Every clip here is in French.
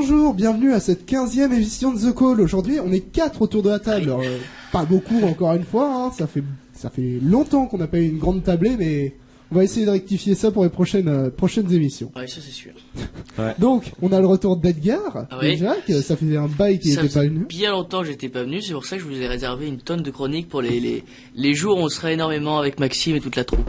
Bonjour, bienvenue à cette 15e émission de The Call. Aujourd'hui, on est 4 autour de la table. Alors, pas beaucoup, encore une fois, hein. Ça fait longtemps qu'on n'a pas eu une grande tablée, mais on va essayer de rectifier ça pour les prochaines émissions. Ouais, ça c'est sûr. Ouais. Donc, on a le retour d'Edgar, Oui. déjà, que ça faisait un bail qui n'était pas venu. Bien longtemps que j'étais pas venu, c'est pour ça que je vous ai réservé une tonne de chroniques pour les jours où on sera énormément avec Maxime et toute la troupe.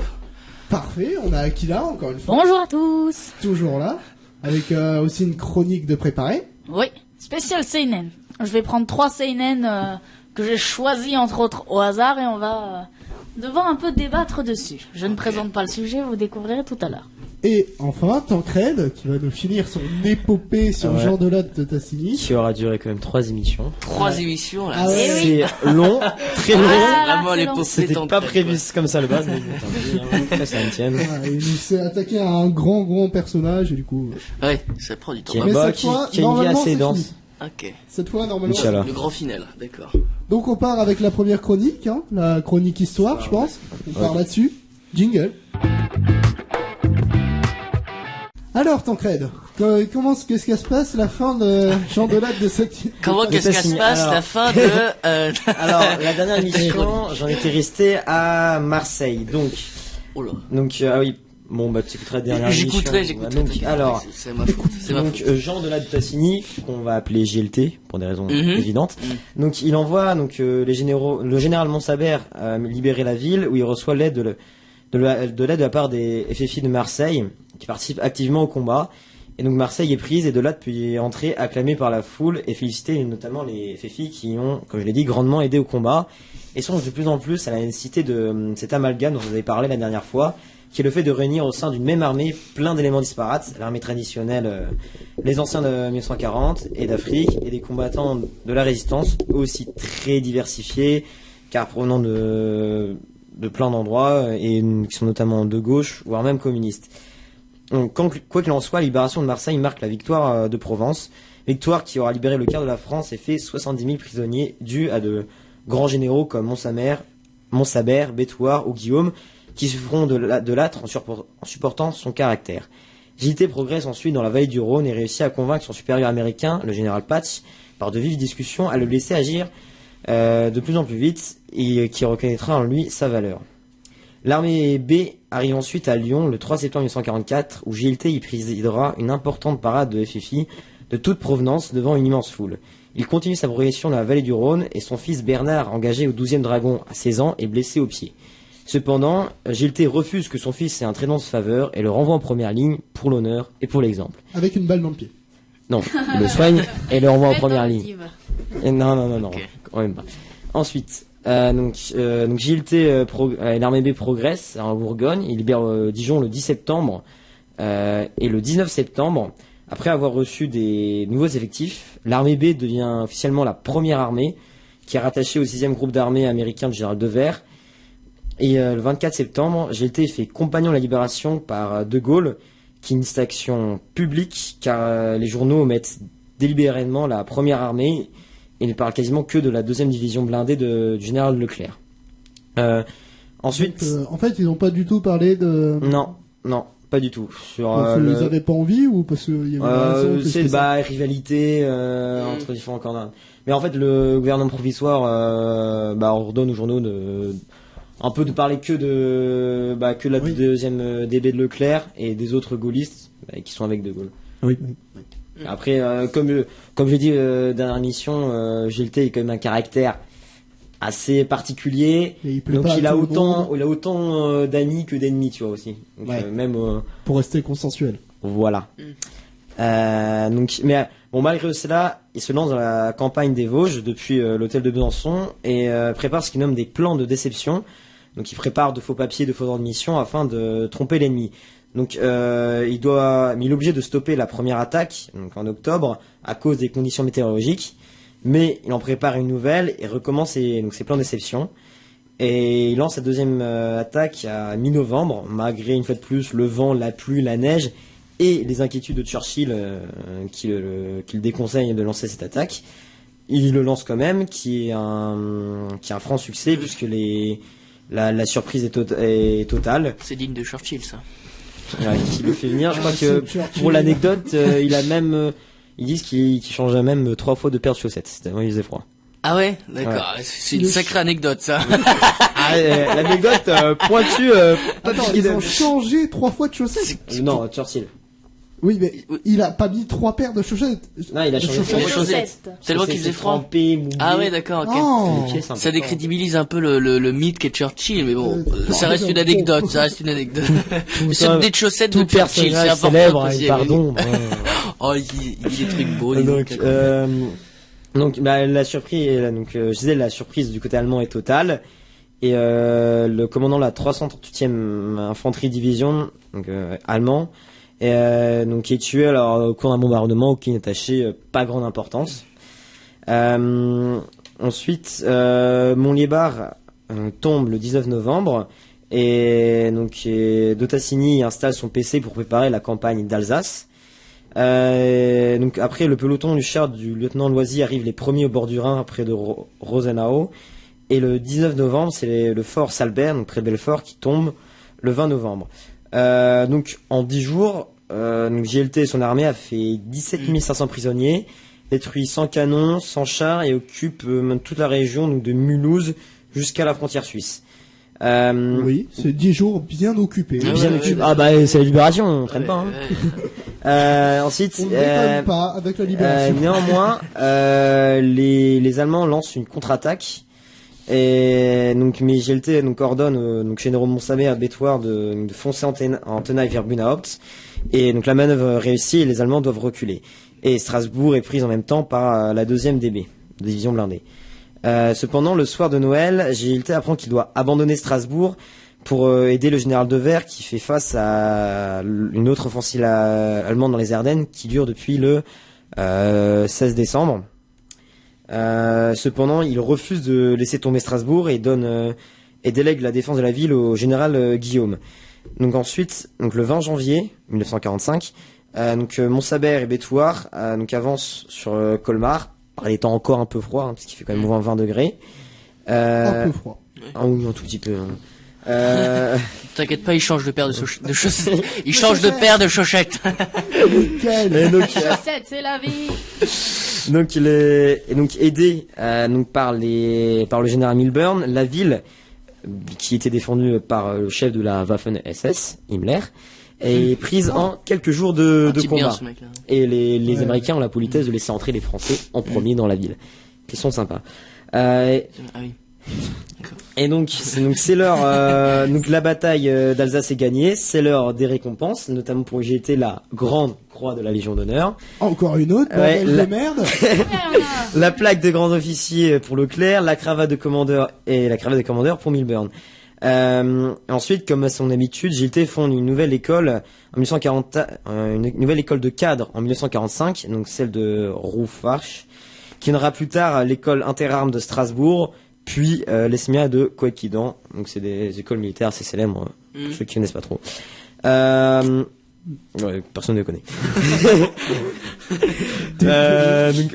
Parfait, on a Akila, encore une fois. Bonjour à tous. Toujours là, avec aussi une chronique de préparer. Oui, spécial Seinen. Je vais prendre 3 Seinen que j'ai choisis entre autres au hasard et on va devoir un peu débattre dessus. Je ne présente pas le sujet, vous découvrirez tout à l'heure. Et enfin, Tancred, qui va nous finir son épopée sur Jean Delatte de Tassini. Qui aura duré quand même 3 émissions. 3 émissions là. Ah ouais. C'est long, très long. Vraiment c'est les long. pauvres C'était pétanques, pas quoi. prévu comme ça le base, mais bon, ça me tienne. Ah, il s'est attaqué à un grand personnage et du coup... Ouais, ça prend du temps. Qui est Mais bas, cette qui fois, a une vie normalement, assez c'est dense. fini. Ok. Cette fois, normalement... Inch'Allah. Le grand final, d'accord. Donc on part avec la première chronique, hein, la chronique histoire, je pense. On part là-dessus. Jingle. Alors, Tancred, qu'est-ce qui se passe la fin de Jean Delatte de cette... Comment qu'est-ce qu'elle se passe Alors- la fin de Alors, la dernière émission, j'en étais resté à Marseille. Oh là. Ah oui, bon, bah, tu écouteras la dernière émission. J'écouterai. Donc, alors, c'est ma faute. C'est ma donc, faute. Jean Delatte de Tassini, qu'on va appeler GLT, pour des raisons Mhm. évidentes. Donc, il envoie, le général Montsabert, libérer la ville, où il reçoit l'aide de la part des FFI de Marseille, qui participent activement au combat. Et donc Marseille est prise et Delatte peut entrer acclamé par la foule et féliciter notamment les FFI qui ont, comme je l'ai dit, grandement aidé au combat et songent de plus en plus à la nécessité de cet amalgame dont vous avez parlé la dernière fois, qui est le fait de réunir au sein d'une même armée plein d'éléments disparates, l'armée traditionnelle, les anciens de 1940 et d'Afrique et des combattants de la résistance, eux aussi très diversifiés, car provenant de plein d'endroits et qui sont notamment de gauche, voire même communistes. Donc, quoi qu'il en soit, la libération de Marseille marque la victoire de Provence, victoire qui aura libéré le quart de la France et fait 70 000 prisonniers dus à de grands généraux comme Montsabert, Béthouard ou Guillaume, qui se feront de l'âtre en supportant son caractère. JT progresse ensuite dans la vallée du Rhône et réussit à convaincre son supérieur américain, le général Patch, par de vives discussions, à le laisser agir de plus en plus vite et qui reconnaîtra en lui sa valeur. L'armée B arrive ensuite à Lyon le 3 septembre 1944 où JLT y présidera une importante parade de FFI de toute provenance devant une immense foule. Il continue sa progression dans la vallée du Rhône et son fils Bernard, engagé au 12e Dragon à 16 ans, est blessé au pied. Cependant, JLT refuse que son fils ait un trait dans sa faveur et le renvoie en première ligne pour l'honneur et pour l'exemple. Avec une balle dans le pied. Non, il le soigne et le renvoie en première ligne. Tentative. Et non, Ok. quand même pas. Ensuite, JLT et l'armée B progresse en Bourgogne. Il libère Dijon le 10 septembre et le 19 septembre, après avoir reçu des nouveaux effectifs, l'armée B devient officiellement la première armée qui est rattachée au 6e groupe d'armée américain du général Devers. Et le 24 septembre, JLT fait compagnon de la libération par De Gaulle, qui initie cette action publique car les journaux omettent délibérément la première armée et ne parle quasiment que de la 2e division blindée du général Leclerc. Ensuite... Donc, en fait, ils n'ont pas du tout parlé de... Non, pas du tout. Parce qu'ils n'avaient pas envie ou parce qu'il y avait une raison plus c'est que ça rivalité entre différents candidats. Mais en fait, le gouvernement provisoire ordonne aux journaux un peu de parler que de la 2e DB de Leclerc et des autres gaullistes qui sont avec De Gaulle. Oui. Après, comme j'ai dit dernière émission, GLT est quand même un caractère assez particulier. Et il plaît Donc pas à il a tout le monde. autant d'amis que d'ennemis, tu vois aussi. Donc, Ouais. même Pour rester consensuel. voilà. Malgré cela, il se lance dans la campagne des Vosges depuis l'hôtel de Besançon et prépare ce qu'il nomme des plans de déception. Donc il prépare de faux papiers, de faux ordres de mission afin de tromper l'ennemi. Donc il est obligé de stopper la première attaque, donc en octobre, à cause des conditions météorologiques. Mais il en prépare une nouvelle et recommence ses plans de déception. Et il lance sa 2e attaque à mi-novembre, malgré une fois de plus le vent, la pluie, la neige et les inquiétudes de Churchill qui le déconseille de lancer cette attaque. Il le lance quand même, qui est un franc succès puisque la surprise est totale. C'est digne de Churchill, ça. Ouais, qui le fait venir. Je crois que Churchill. pour l'anecdote, il a même Ils disent qu'il changeait même 3 fois de paire de chaussettes, tellement il faisait froid. Ah ouais, d'accord. C'est une sacrée anecdote, ça. L'anecdote pointue. Attends, ils ont changé 3 fois de chaussettes. Non, Churchill. Oui, mais il a pas mis 3 paires de chaussettes. Non, il a changé chaussettes. de chaussettes. Tellement qu'il faisait froid. Ah ouais, d'accord, ok. Oh. Ça décrédibilise un peu le mythe qu'est Churchill, mais bon, ça reste une anecdote, C'est des chaussettes de tout Churchill, c'est personnage important. célèbre, de préciser. pardon. Oh, il dit des trucs beaux. Donc, la surprise, je disais, la surprise du côté allemand est totale. Et le commandant de la 338e infanterie division, allemand, qui est tué alors au cours d'un bombardement auquel il n'attachait pas grande importance. Ensuite, Montliébar tombe le 19 novembre et De Tassigny installe son PC pour préparer la campagne d'Alsace. Après, le peloton du char du lieutenant Loisy arrive les premiers au bord du Rhin près de Rosenau. Et le 19 novembre, c'est le fort Salbert, près de Belfort, qui tombe le 20 novembre. En 10 jours, JLT et son armée a fait 17 500 prisonniers, détruit 100 canons, 100 chars et occupe toute la région de Mulhouse jusqu'à la frontière suisse. Oui, c'est 10 jours bien occupés. Bien occupés. Ah bah c'est la libération, on traîne pas. Ensuite, On ne déconne pas avec la libération. Néanmoins, les Allemands lancent une contre-attaque. Et mais GLT ordonne généraux Montsaber et Bétoir de foncer en tenaille vers Bunahaupt. Et la manœuvre réussit et les Allemands doivent reculer. Et Strasbourg est prise en même temps par la 2e DB, division blindée. Cependant, le soir de Noël, GLT apprend qu'il doit abandonner Strasbourg pour aider le général Devers qui fait face à une autre offensive allemande dans les Ardennes qui dure depuis le 16 décembre. Cependant, il refuse de laisser tomber Strasbourg et délègue la défense de la ville au général Guillaume. Ensuite, le 20 janvier 1945, Montsaber et Bétoir avancent sur Colmar. Il est encore un peu froid, parce qu'il fait quand même moins 20 degrés. Un peu froid. Ah oui, un tout petit peu. T'inquiète pas, il change de paire de chaussettes. Il change de paire de chaussettes. Chaussettes, c'est la vie. Il est aidé par le général Milburn, la ville qui était défendue par le chef de la Waffen-SS, Himmler, est prise en quelques jours de combat. Bien, ce mec-là. Et les Américains ont la politesse de laisser entrer les Français en premier dans la ville. Ils sont sympas. Ah oui. Et c'est l'heure. La bataille d'Alsace est gagnée. C'est l'heure des récompenses, notamment pour GT la grande croix de la Légion d'honneur. Encore une autre, bordel de merde. La plaque de grand officier pour Leclerc, la cravate de commandeur pour Milburn. Ensuite, comme à son habitude, GT fonde une nouvelle école en 1940, une nouvelle école de cadre en 1945, celle de Roufarch, qui n'aura plus tard l'école interarmes de Strasbourg, puis l'ESMIA de Coëquidan. C'est des écoles militaires assez célèbres, pour ceux qui connaissent pas trop. Ouais, personne ne les connaît.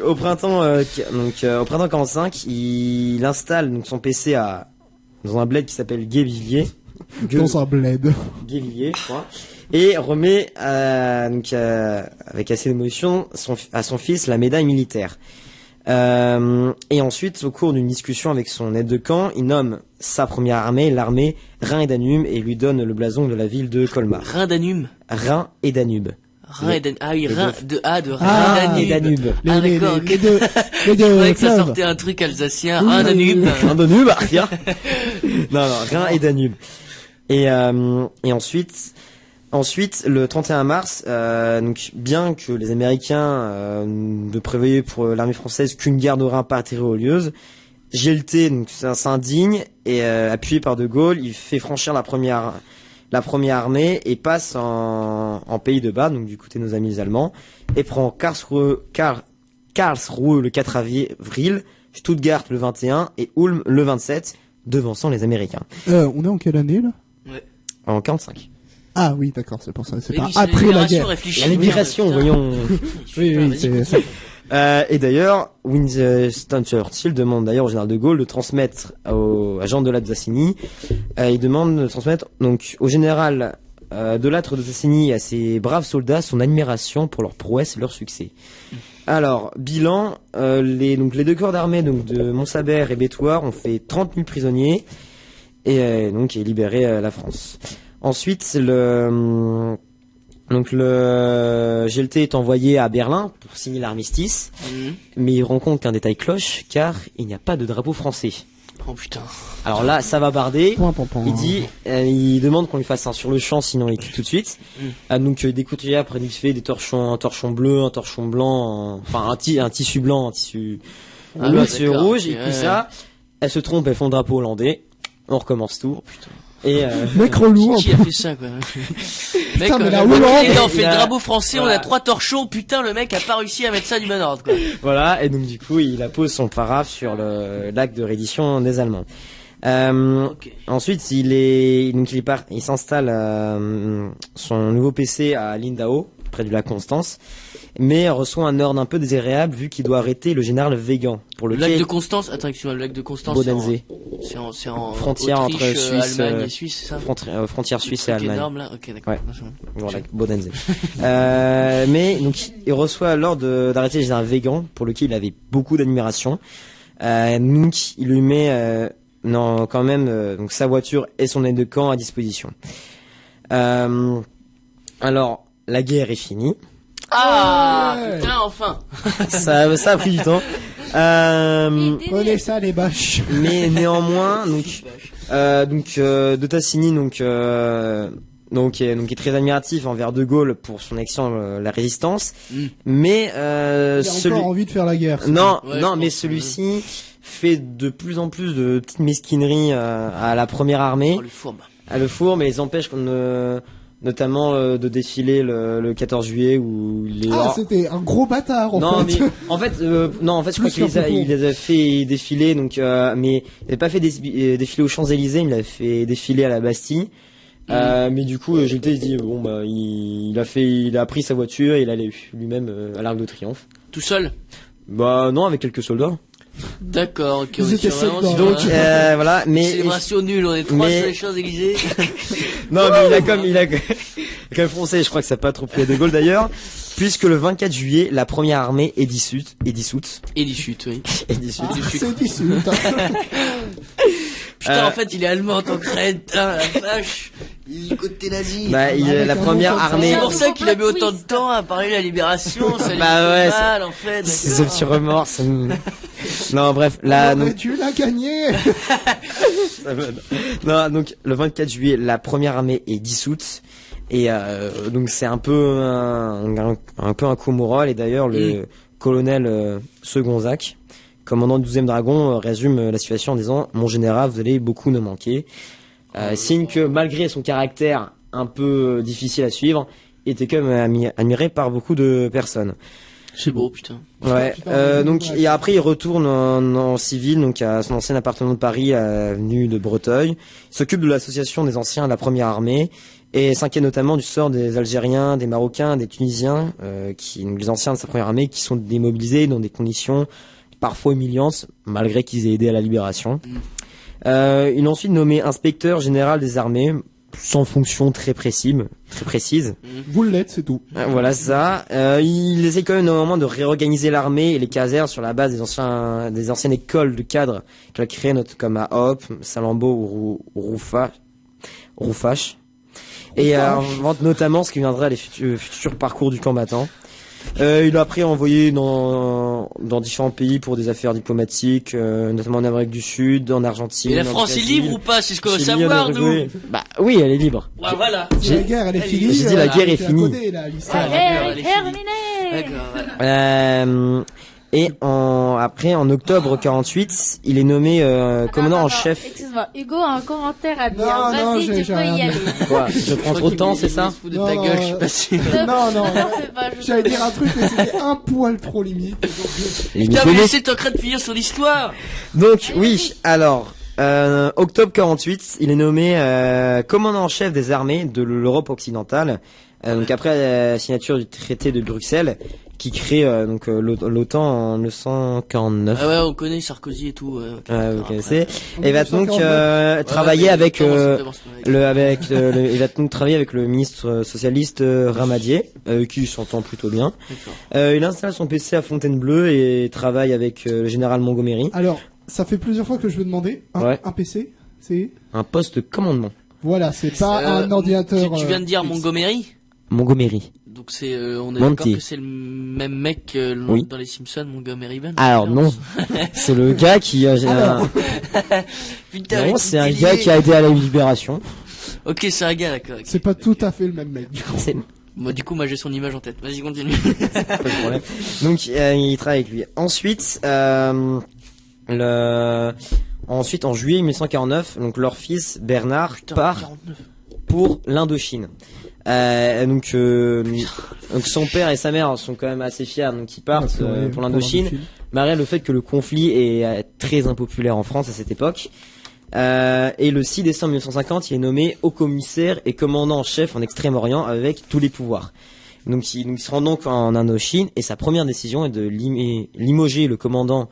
Au printemps 45, il installe son PC dans un bled qui s'appelle Guévilliers. Dans un bled. Guévilliers, je crois. Et remet avec assez d'émotion à son fils la médaille militaire. Et ensuite, au cours d'une discussion avec son aide de camp, il nomme sa première armée, l'armée Rhin et Danube, et lui donne le blason de la ville de Colmar. Rhin et Danube. Ah oui, Rhin et Danube. Ah d'accord. Les deux Je croyais que ça fleuves. sortait un truc alsacien. Rhin, Danube. Rhin, Danube, rien. Non, Rhin et Danube. Et ensuite, le 31 mars, bien que les Américains ne prévoyaient pour l'armée française qu'une guerre de Rhin pas terriolieuse, GLT s'indigne et appuyé par De Gaulle, il fait franchir la première armée et passe en Pays de Bas, du côté de nos amis les Allemands, et prend Karlsruhe le 4 avril, Stuttgart le 21 et Ulm le 27, devançant les Américains. On est en quelle année là? Ouais. En 45. Ah oui, d'accord, c'est pour ça. C'est Mais pas oui, c'est après la guerre. La libération, voyons. Oui, c'est. Et d'ailleurs, Winston Churchill demande d'ailleurs au général de Gaulle de transmettre à Jean de Lattre de Tassigny. Il demande de transmettre au général de Lattre de Tassigny et à ses braves soldats son admiration pour leur prouesse et leur succès. Alors, bilan, les deux corps d'armée donc de Montsabert et Béthouard ont fait 30 000 prisonniers et donc est libéré la France. Ensuite, le GLT est envoyé à Berlin pour signer l'armistice, mais il rend compte qu'un détail cloche, car il n'y a pas de drapeau français. Oh putain. Alors là, ça va barder. Point, point, point. Il demande qu'on lui fasse un sur le champ, sinon il tue tout de suite. Donc des couturiers après il fait des torchons, un torchon bleu, un torchon blanc, enfin un tissu blanc, un tissu bleu, un tissu rouge, et puis ça, elles se trompent, elles font le drapeau hollandais. On recommence tout. Putain. Et Mec relou. Qui a fait ça quoi? Mec, mais la le Hollande, on fait il le a- drapeau français, voilà. on a 3 torchons, putain le mec a pas réussi à mettre ça du bon ordre quoi. voilà, et donc du coup, il appose son paraphe sur le l'acte de reddition des Allemands. Ok. Ensuite, il s'installe son nouveau PC à Lindau, près du lac Constance, mais reçoit un ordre un peu désagréable vu qu'il doit arrêter le général Weygand pour Le lequel lac de Constance, attends, excuse-moi, le lac de Constance, Bodense, c'est en Frontière Autriche, entre Suisse, Allemagne et Suisse, c'est ça? frontière suisse et Le truc Allemagne. énorme là, ok d'accord. Ouais. Voilà, Bodense. Mais donc il reçoit l'ordre d'arrêter le général Weygand pour lequel il avait beaucoup d'admiration. Donc il lui met quand même donc sa voiture et son aide de camp à disposition. Alors la guerre est finie. Ah, Ouais. putain, enfin! ça a pris du temps. Prenez ça les bâches. Mais néanmoins de Tassini est très admiratif envers De Gaulle pour son action la résistance, mais Il a encore envie de faire la guerre. non Ouais, non je mais pense, celui-ci fait de plus en plus de petites mesquineries à la première armée, Oh, le fourbe. à le four, mais les empêche notamment de défiler le 14 juillet où il est Ah, c'était un gros bâtard en non fait. mais en fait je crois Plus qu'un il les a fait défiler donc mais il n'avait pas fait défiler aux Champs-Élysées, il l'avait fait défiler à la Bastille. Mais du coup GLT il se dit bon bah il a pris sa voiture et il allait lui-même à l'Arc de Triomphe. Tout seul? Bah non, avec quelques soldats. D'accord, ok, Ils on étaient est sur sept vraiment dans- sur Donc voilà, mais célébration nulle, on est 3 mais- sur les Champs-Élysées. non mais il a quand même foncé, je crois que ça n'a pas trop plu à De Gaulle d'ailleurs, puisque le 24 juillet, la première armée est dissoute. Et du chute, oui. Est dissoute. Ah, c'est dissous. Putain, en fait, il est allemand en tant que raid, putain, la vache. Il est du côté nazi. Bah, Avec la un première nom comme ça. armée. C'est pour ça qu'il a mis autant de Twist. temps à parler de la libération, ça lui Bah ouais, fait mal, en fait. C'est ce d'accord. petit remords. Non, bref, là, donc, Tu l'as gagné. non, donc, le 24 juillet, la première armée est dissoute. Et, donc, c'est un peu un peu un coup moral. Et d'ailleurs, le colonel Segonzac, commandant du 12e Dragon, résume la situation en disant: mon général, vous allez beaucoup nous manquer. Signe que malgré son caractère un peu difficile à suivre, il était quand même admiré par beaucoup de personnes. C'est beau, putain. Ouais. Putain, Donc ouais. et après il retourne en civil, donc à son ancien appartement de Paris, avenue de Breteuil. Il s'occupe de l'association des anciens de la première armée et s'inquiète notamment du sort des Algériens, des Marocains, des Tunisiens, donc les anciens de sa première armée qui sont démobilisés dans des conditions parfois humiliantes, malgré qu'ils aient aidé à la libération. Il est ensuite nommé inspecteur général des armées, sans fonction très précise. Vous l'êtes, c'est tout. Voilà ça. Il essaie quand même normalement de réorganiser l'armée et les casernes sur la base des anciennes écoles de cadres qu'il a créées, comme à Hope, Salammbô ou Roufache. Et invente notamment ce qui viendra les futurs parcours du combattant. Il a après envoyé dans différents pays pour des affaires diplomatiques, notamment en Amérique du Sud, en Argentine. Et la en France est Brésil, libre ou pas? C'est ce qu'on veut Chili, en savoir, nous. Uruguay. Bah oui, elle est libre. Ouais, voilà. La guerre, elle est finie. j'ai dit la guerre est c'est à finie. côté, là, l'histoire. La d'accord, guerre elle est est finie. terminée. D'accord, voilà. Et après, en octobre 48, il est nommé commandant en chef. Excuse-moi, Hugo a un commentaire à dire. Non, non, Vas-y, tu j'ai peux y rien. aller. Quoi, je prends trop de temps, c'est ça? Il se fout de Non, ta non, gueule, je suis pas sûr. Non, non, Non, fais pas, je j'allais dire un truc, mais c'était un poil trop limite. Donc, Putain, mais laissez ton crâne finir sur l'histoire. Donc oui, alors octobre 48, il est nommé commandant en chef des armées de l'Europe occidentale. Donc après la signature du traité de Bruxelles, qui crée l'OTAN en 1949. Ah ouais, on connaît Sarkozy et tout. Ouais, ok, Vous d'accord, connaissez. après. Et va donc travailler avec il va donc travailler avec le ministre socialiste Ramadier, qui s'entend plutôt bien. D'accord. Il installe son PC à Fontainebleau et travaille avec le général Montgomery. Alors, ça fait plusieurs fois que je veux demander. Un PC, c'est... Un poste de commandement. Voilà, c'est pas un ordinateur... Tu viens de dire fixe. Montgomery? Montgomery. Donc c'est, on est Monty. d'accord que c'est le même mec que Oui. dans les Simpsons, Montgomery Ben. Alors non, c'est le gars qui a... Putain, Non, mais c'est un tout est gars lié. qui a aidé à la libération. Ok, c'est un gars, d'accord. ok. C'est pas tout à fait le même mec, du coup. C'est Moi, du coup, moi, j'ai son image en tête. Vas-y, continue. pas de problème. Donc il travaille avec lui. Ensuite, ensuite en juillet 1949, donc leur fils Bernard Putain, part 49. pour l'Indochine. Donc son père et sa mère sont quand même assez fiers, donc ils partent pour l'Indochine. Malgré le fait que le conflit est très impopulaire en France à cette époque. Et le 6 décembre 1950, il est nommé haut commissaire et commandant en chef en Extrême-Orient avec tous les pouvoirs. Donc il se rend donc en Indochine et sa première décision est de limoger le commandant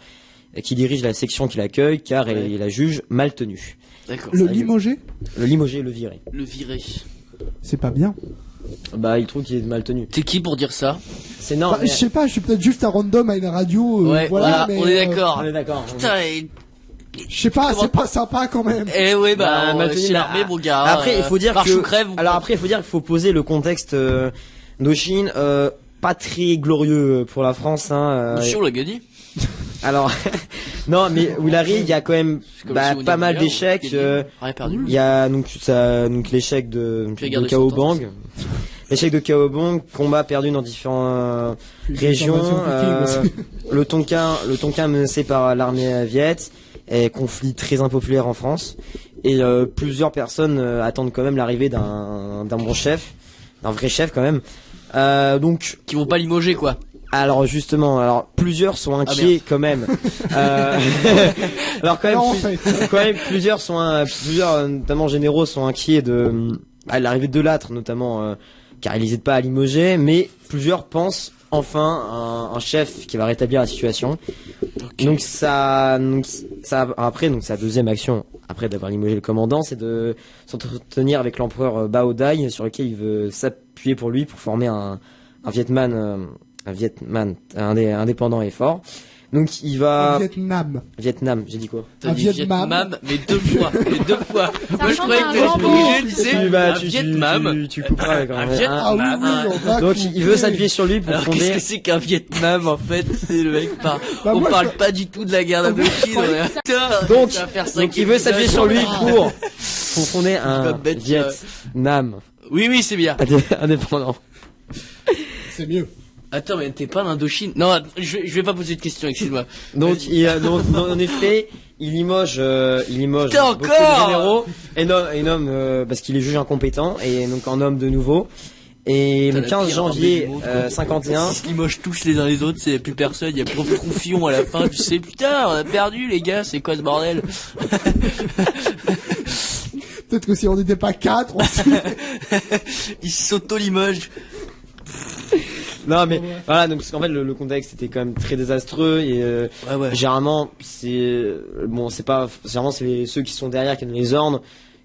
qui dirige la section qui l'accueille car il la juge mal tenue. D'accord. Le limogé, Le limoger et le virer. Le viré. c'est pas bien. Bah il trouve qu'il est mal tenu. T'es qui pour dire ça? C'est non. Bah, mais- je sais pas, je suis peut-être juste un random à une radio. Ouais, voilà, mais, on est d'accord. On est d'accord. Putain, et... Je sais pas, Comment- c'est pas sympa quand même. Eh ouais, bah, mal tenu, c'est mais l'armée, mon gars. Après, il faut dire marche que. ou crève. Alors après, il faut dire qu'il faut poser le contexte d'Indochine, pas très glorieux pour la France. Hein, Bien sûr, le gars dit. Alors, non, mais où il arrive, il y a quand même Comme si on pas dit mal rien, d'échecs. on rien perdu. Il y a donc l'échec de Puis la guerre de Kaobang, Cent Ans, l'échec de Kaobang, combat perdu dans différentes régions. Le Tonkin menacé par l'armée viet, et conflit très impopulaire en France. Et plusieurs personnes attendent quand même l'arrivée d'un bon chef, d'un vrai chef quand même. Donc Qui vont pas limoger, quoi. alors justement, plusieurs sont inquiets quand même. Alors quand même, Non, en fait. quand même plusieurs notamment généraux sont inquiets de l'arrivée de Lattre notamment car ils n'hésitent pas à limoger, mais plusieurs pensent enfin un chef qui va rétablir la situation. Donc sa deuxième action après d'avoir limogé le commandant, c'est de s'entretenir avec l'empereur Bao Dai sur lequel il veut s'appuyer pour lui pour former un Vietman indépendant et fort. Donc il va Vietnam, j'ai dit quoi? T'as Un dit Vietnam. Vietnam, mais deux fois. Moi, je change croyais un que jambon. tu disais un Vietnam. Tu couperas avec Un Vietnam. Ah oui, oui, on va Donc couper. il veut s'appuyer sur lui pour Alors, qu'est-ce fonder. que c'est qu'un Vietnam, en fait? C'est le mec Bah, on moi, parle pas du tout de la guerre d'Indochine. Putain, Donc, ça va faire cinq donc il veut s'appuyer épisodes. sur lui pour fonder va un mettre, Vietnam Oui, c'est bien. indépendant. C'est mieux. Attends, mais t'es pas l'Indochine? Non, je vais pas poser de questions, excuse-moi. Donc, donc, en effet, il limoge Putain, beaucoup encore de généraux et nomme parce qu'il est juge incompétent et donc en nomme de nouveau. Et Putain, le la 15 pire janvier armée du monde, quoi. 51, Ils se limochent tous les uns les autres, c'est plus personne, il y a plus de Troufion à la fin, tu sais, putain, on a perdu les gars, c'est quoi ce bordel? Peut-être que si on n'était pas 4, on serait... Ils s'auto-limogent. non mais voilà, donc parce qu'en fait le contexte était quand même très désastreux et Ouais. généralement c'est ceux qui sont derrière qui donnent les ordres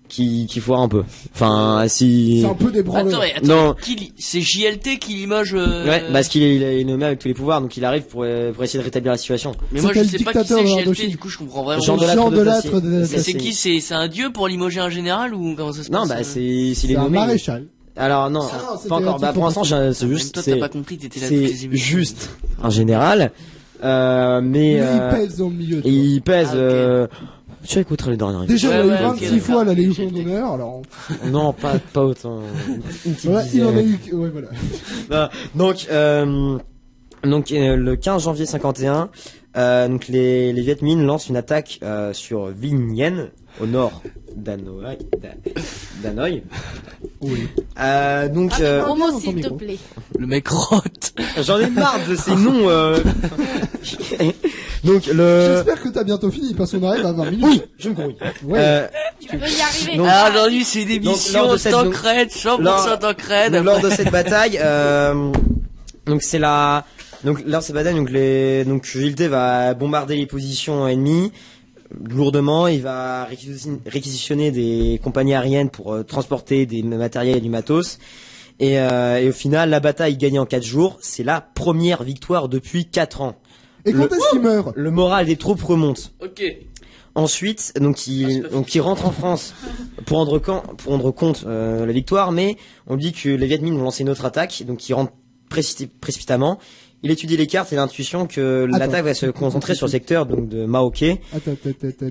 qui foirent un peu. Enfin si C'est un peu des branleurs. Attends, Non. c'est JLT qui limoge. ouais, parce qu'il est nommé avec tous les pouvoirs, donc il arrive pour essayer de rétablir la situation. Mais moi je C'était sais le pas qui dictateur c'est de JLT, l'Indochine. du coup je comprends vraiment. Jean pas. Delattre Jean de Delattre Dacier. de Mais Dacier. c'est qui? C'est un dieu pour limoger un général ou comment ça se Non, passe? bah s'il C'est est un nommé. maréchal. Alors non, Ah non, c'était pas encore. un Bah titre pour l'instant, c'est Même juste toi t'as pas compris, t'étais là toutes les c'est émissions. juste un général, mais Mais il pèse dans le milieu. tu et il pèse. Ah, ok. Tu écouteras les dernières. Déjà, Ouais, il a eu ouais, 26 ok, fois la d'accord. Légion d'honneur, alors... Non, pas autant. Une petite Voilà, il en a dizaine. eu... Ouais, voilà. Voilà. Donc le 15 janvier 51, donc les Viet Minh lancent une attaque sur Vinh Nguyen au nord d'Hanoï. Oui. Donc Promo, ton s'il te micro. plaît. Le mec rote. j'en ai marre de ces noms. Donc le J'espère que t'as bientôt fini, parce qu'on arrive à 20 minutes. oui, je me grouille. Ouais. Tu peux y arriver. Donc- Ah, aujourd'hui c'est une lors émission de cette- Tancred, 100% Tancred. Donc, lors de cette bataille, donc c'est la Donc là, c'est bataille. Donc JLT va bombarder les positions ennemies lourdement. Il va réquisitionner des compagnies aériennes pour transporter des matériels et du matos. Et au final, la bataille gagnée en 4 jours, c'est la première victoire depuis 4 ans. Et quand est-ce qu'il meurt? Le moral des troupes remonte. Ok. Ensuite, il rentre en France pour rendre compte la victoire, mais on dit que les Viet Minh vont lancer une autre attaque, donc il rentre précipitamment. Il étudie les cartes et l'intuition que l'attaque va se concentrer sur le secteur donc de Maoke. Et